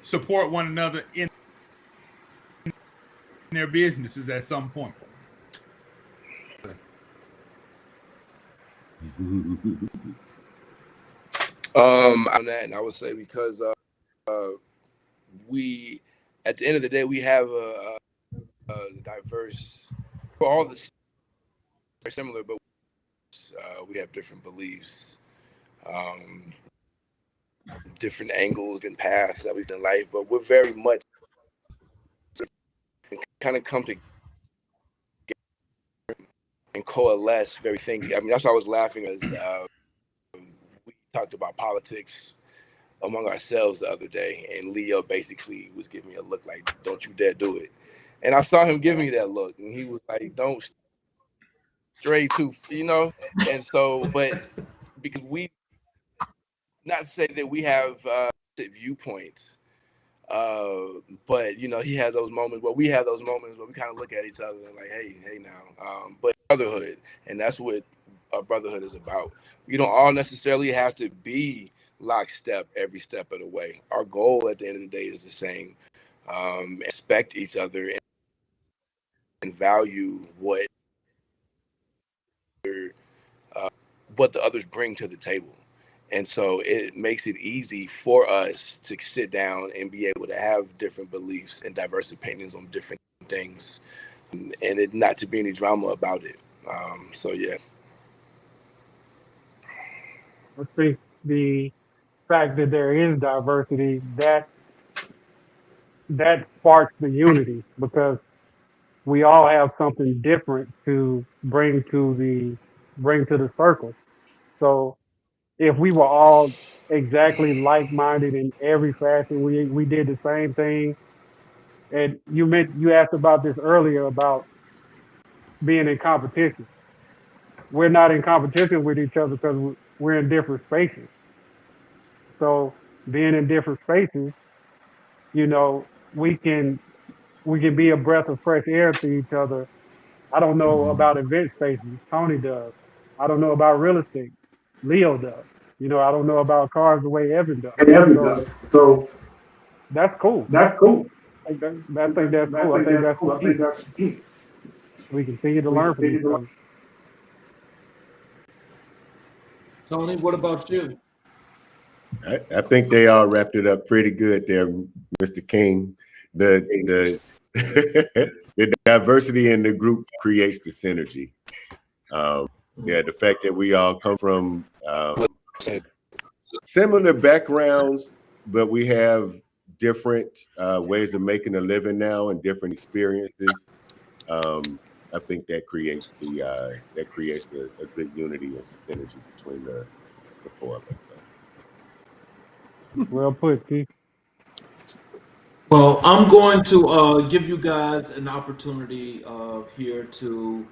support one another in their businesses at some point. On that, and I would say because we, at the end of the day, we have a diverse. For all the similar, but we have different beliefs, different angles and paths that we've done life. But we're very much kind of come together and coalesce. Very thinking. I mean, that's why I was laughing as we talked about politics among ourselves the other day, and Leo basically was giving me a look like, "Don't you dare do it." And I saw him give me that look, and he was like, "Don't stray too," And so, but because we, not to say that we have viewpoints, but he has those moments where we have those moments where we kind of look at each other and like, hey now, but brotherhood, and that's what a brotherhood is about. We don't all necessarily have to be lockstep every step of the way. Our goal at the end of the day is the same. Respect each other and value what the others bring to the table. And so it makes it easy for us to sit down and be able to have different beliefs and diverse opinions on different things, and it not to be any drama about it. So yeah. I think the fact that there is diversity that sparks the unity because we all have something different to bring to the circle. So if we were all exactly like-minded in every fashion, we did the same thing. And you asked about this earlier about being in competition. We're not in competition with each other because we're in different spaces. So being in different spaces, we can be a breath of fresh air to each other. I don't know about event spaces. Tony does. I don't know about real estate. Leo does. I don't know about cars the way Evan does. So That's cool. that's cool. I think that's cool. I think that's the key. We continue to learn from each other. Tony, what about you? I think they all wrapped it up pretty good there, Mr. King. The the diversity in the group creates the synergy. The fact that we all come from similar backgrounds, but we have different ways of making a living now and different experiences. I think that creates a good unity and synergy between the four of us. Well put, Keith. Well, I'm going to give you guys an opportunity here to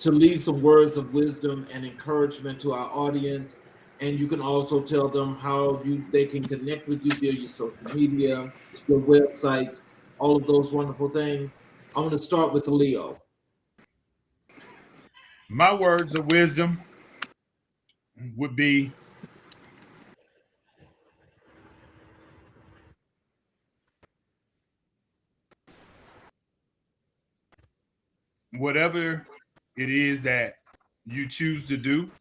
leave some words of wisdom and encouragement to our audience, and you can also tell them how they can connect with you via your social media, your websites, all of those wonderful things. I'm going to start with Leo. My words of wisdom would be whatever it is that you choose to do,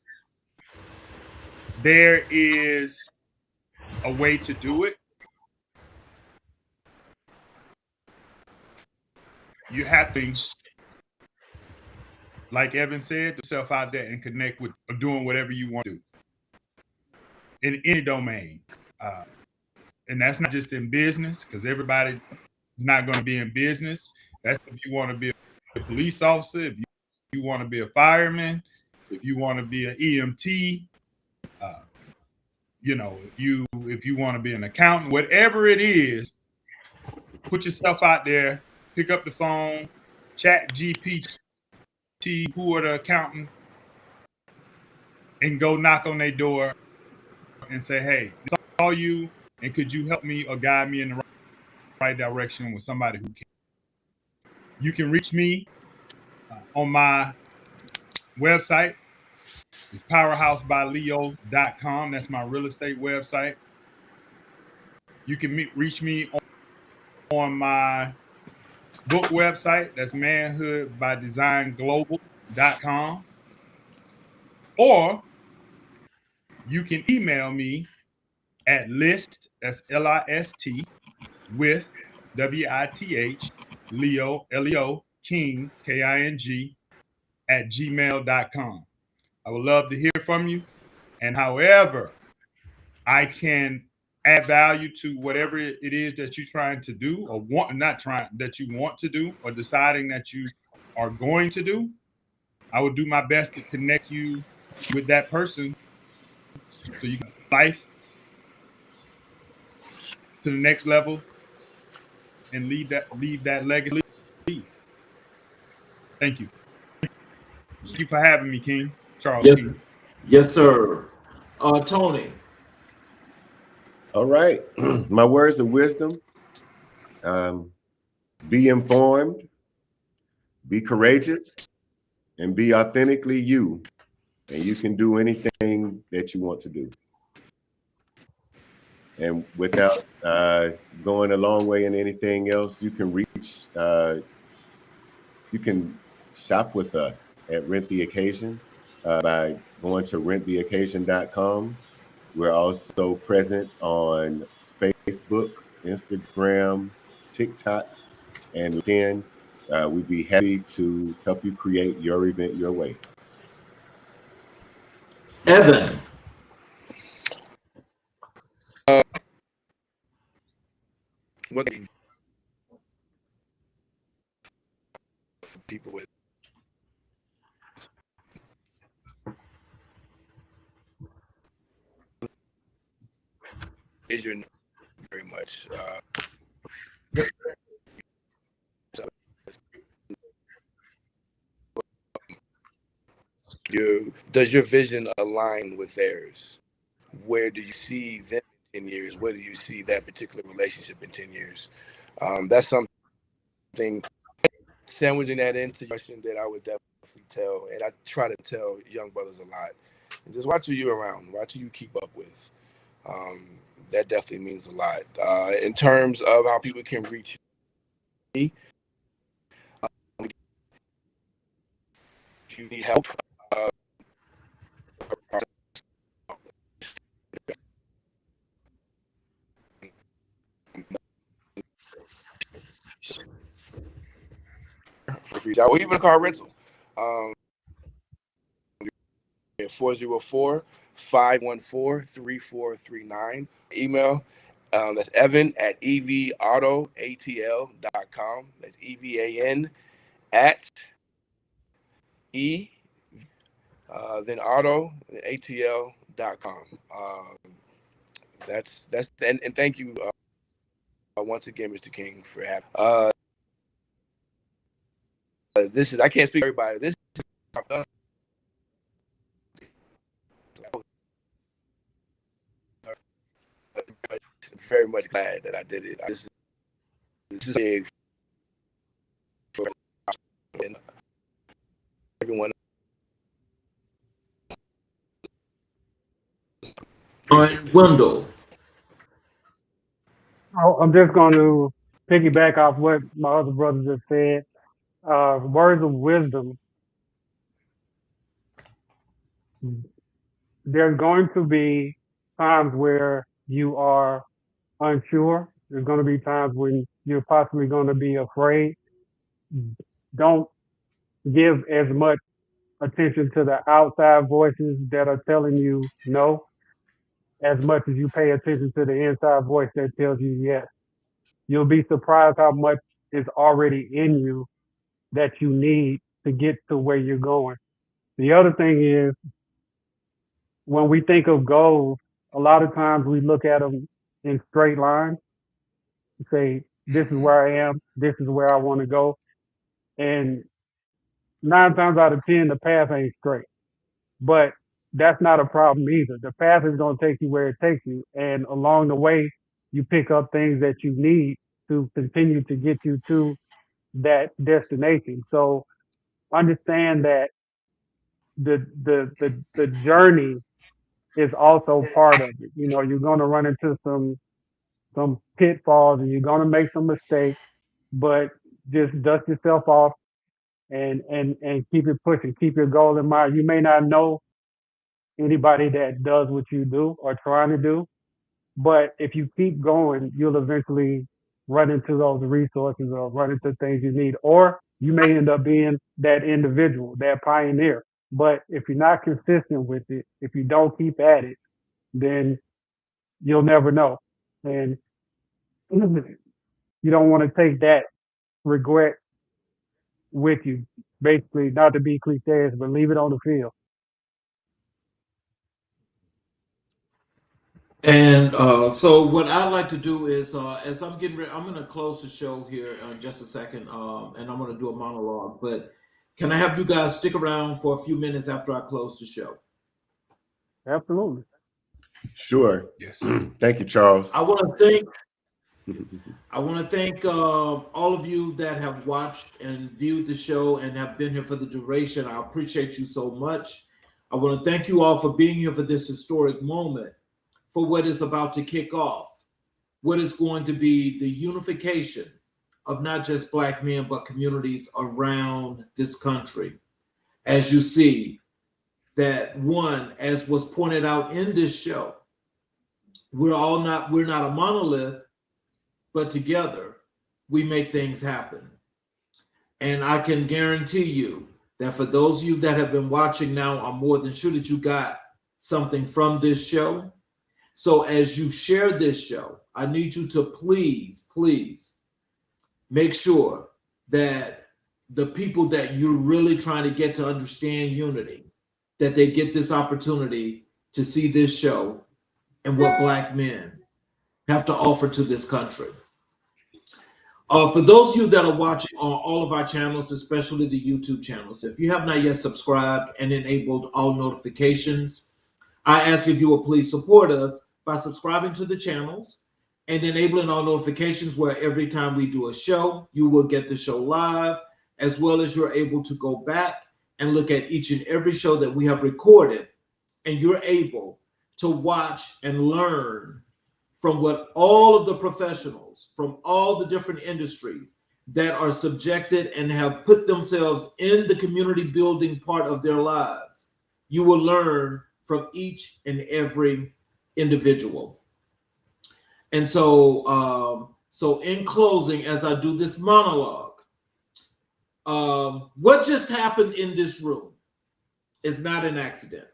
there is a way to do it. You have to, like Evan said, yourself out there and connect with doing whatever you want to do in any domain. And that's not just in business, because everybody is not going to be in business. That's if you want to be a police officer, if you want to be a fireman, if you want to be an EMT, if you want to be an accountant, whatever it is, put yourself out there, pick up the phone, chat GPT, who are the accountant, and go knock on their door and say, hey, I saw you, and could you help me or guide me in the right direction with somebody who can? You can reach me on my website. It's powerhousebyleo.com. That's my real estate website. You can reach me on my book website. That's manhoodbydesignglobal.com. Or you can email me at list, that's LIST, with WITH, Leo, LEO, King, KING, at gmail.com. I would love to hear from you. And however I can add value to whatever it is that you're trying to do, or that you want to do, or deciding that you are going to do, I will do my best to connect you with that person so you can life to the next level and leave that legacy. Thank you. Thank you for having me, King. Charles Yes, King. yes, sir. Tony. All right. My words of wisdom. Be informed, be courageous, and be authentically you. And you can do anything that you want to do. And without going a long way in anything else, you can you can shop with us at Rent the Occasion by going to renttheoccasion.com. We're also present on Facebook, Instagram, TikTok, and LinkedIn. We'd be happy to help you create your event your way. Evan. What people with is your very much does your vision align with theirs? Where do you see them in 10 years? Where do you see that particular relationship in 10 years? That's something, sandwiching that into the question that I would definitely tell, and I try to tell young brothers a lot. And just watch who you're around, watch who you keep up with. That definitely means a lot. In terms of how people can reach me, if you need help, for free, or even a car rental. 404-514-3439. Email. That's Evan at evautoatl.com. That's EVAN at then auto atl.com. That's and thank you once again, Mr. King, for having. This is, I can't speak for everybody. This is very much glad that I did it. This is big for everyone. All right, Wendell. I'm just going to piggyback off what my other brothers have said. words of wisdom. There's going to be times where you are unsure. There's going to be times when you're possibly going to be afraid. Don't give as much attention to the outside voices that are telling you no as much as you pay attention to the inside voice that tells you yes. You'll be surprised how much is already in you that you need to get to where you're going. The other thing is, when we think of goals, a lot of times we look at them in straight lines, say, this is where I am, this is where I want to go. And 9 times out of 10, the path ain't straight. But that's not a problem either. The path is going to take you where it takes you. And along the way, you pick up things that you need to continue to get you to that destination. So understand that the journey is also part of it. You know, you're going to run into some pitfalls and you're going to make some mistakes, but just dust yourself off and keep it pushing, keep your goal in mind. You may not know anybody that does what you do or trying to do, but if you keep going, you'll eventually run into those resources or run into things you need, or you may end up being that individual, that pioneer. But if you're not consistent with it, if you don't keep at it, then you'll never know. And you don't want to take that regret with you. Basically, not to be cliches, but leave it on the field. And so what I like to do is, as I'm getting ready, I'm going to close the show here in just a second, and I'm going to do a monologue. But can I have you guys stick around for a few minutes after I close the show? Absolutely. Sure. Yes. Thank you, Charles. I want to thank all of you that have watched and viewed the show and have been here for the duration. I appreciate you so much. I want to thank you all for being here for this historic moment, for what is about to kick off, what is going to be the unification of not just Black men, but communities around this country. As you see, that one, as was pointed out in this show, we're not a monolith, but together we make things happen. And I can guarantee you that for those of you that have been watching now, I'm more than sure that you got something from this show. So as you share this show, I need you to please make sure that the people that you're really trying to get to understand unity, that they get this opportunity to see this show and what Black men have to offer to this country. For those of you that are watching on all of our channels, especially the YouTube channels, if you have not yet subscribed and enabled all notifications, I ask if you will please support us by subscribing to the channels and enabling all notifications, where every time we do a show, you will get the show live, as well as you're able to go back and look at each and every show that we have recorded, and you're able to watch and learn from what all of the professionals from all the different industries that are subjected and have put themselves in the community building part of their lives. You will learn from each and every individual. And so in closing, as I do this monologue, what just happened in this room is not an accident.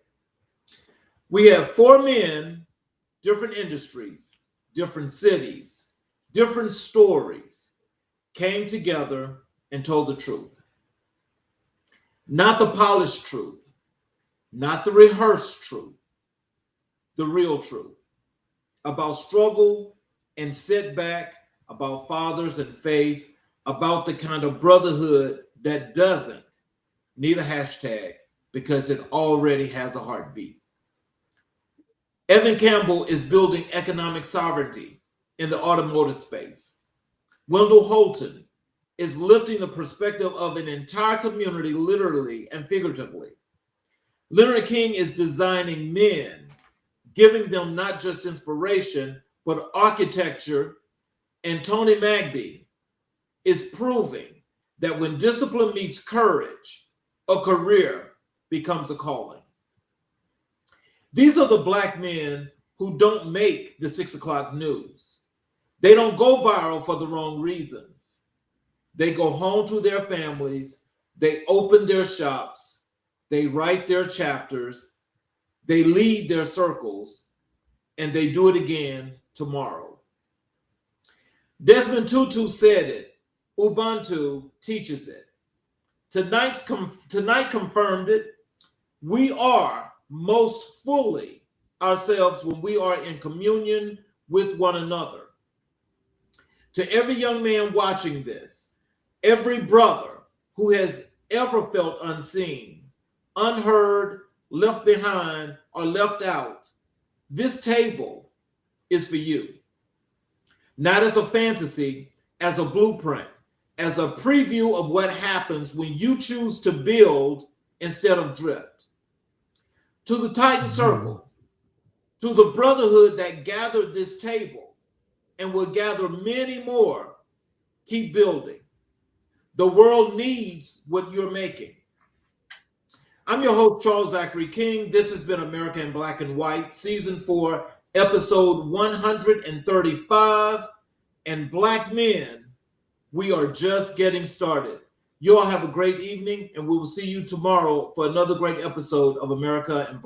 We have 4 men, different industries, different cities, different stories, came together and told the truth. Not the polished truth, not the rehearsed truth, the real truth about struggle and setback, about fathers and faith, about the kind of brotherhood that doesn't need a hashtag because it already has a heartbeat. Evan Campbell is building economic sovereignty in the automotive space. Wendell Holton is lifting the perspective of an entire community, literally and figuratively. Leonard King is designing men, giving them not just inspiration, but architecture. And Tony Magby is proving that when discipline meets courage, a career becomes a calling. These are the Black men who don't make the 6 o'clock news. They don't go viral for the wrong reasons. They go home to their families, they open their shops, they write their chapters, they lead their circles, and they do it again tomorrow. Desmond Tutu said it. Ubuntu teaches it. Tonight confirmed it. We are most fully ourselves when we are in communion with one another. To every young man watching this, every brother who has ever felt unseen, unheard, left behind, or left out, this table is for you. Not as a fantasy, as a blueprint, as a preview of what happens when you choose to build instead of drift. To the Titan Circle, to the brotherhood that gathered this table and will gather many more, keep building. The world needs what you're making. I'm your host, Charles Zachary King. This has been America in Black and White, Season 4, Episode 135. And Black men, we are just getting started. You all have a great evening, and we will see you tomorrow for another great episode of America in Black.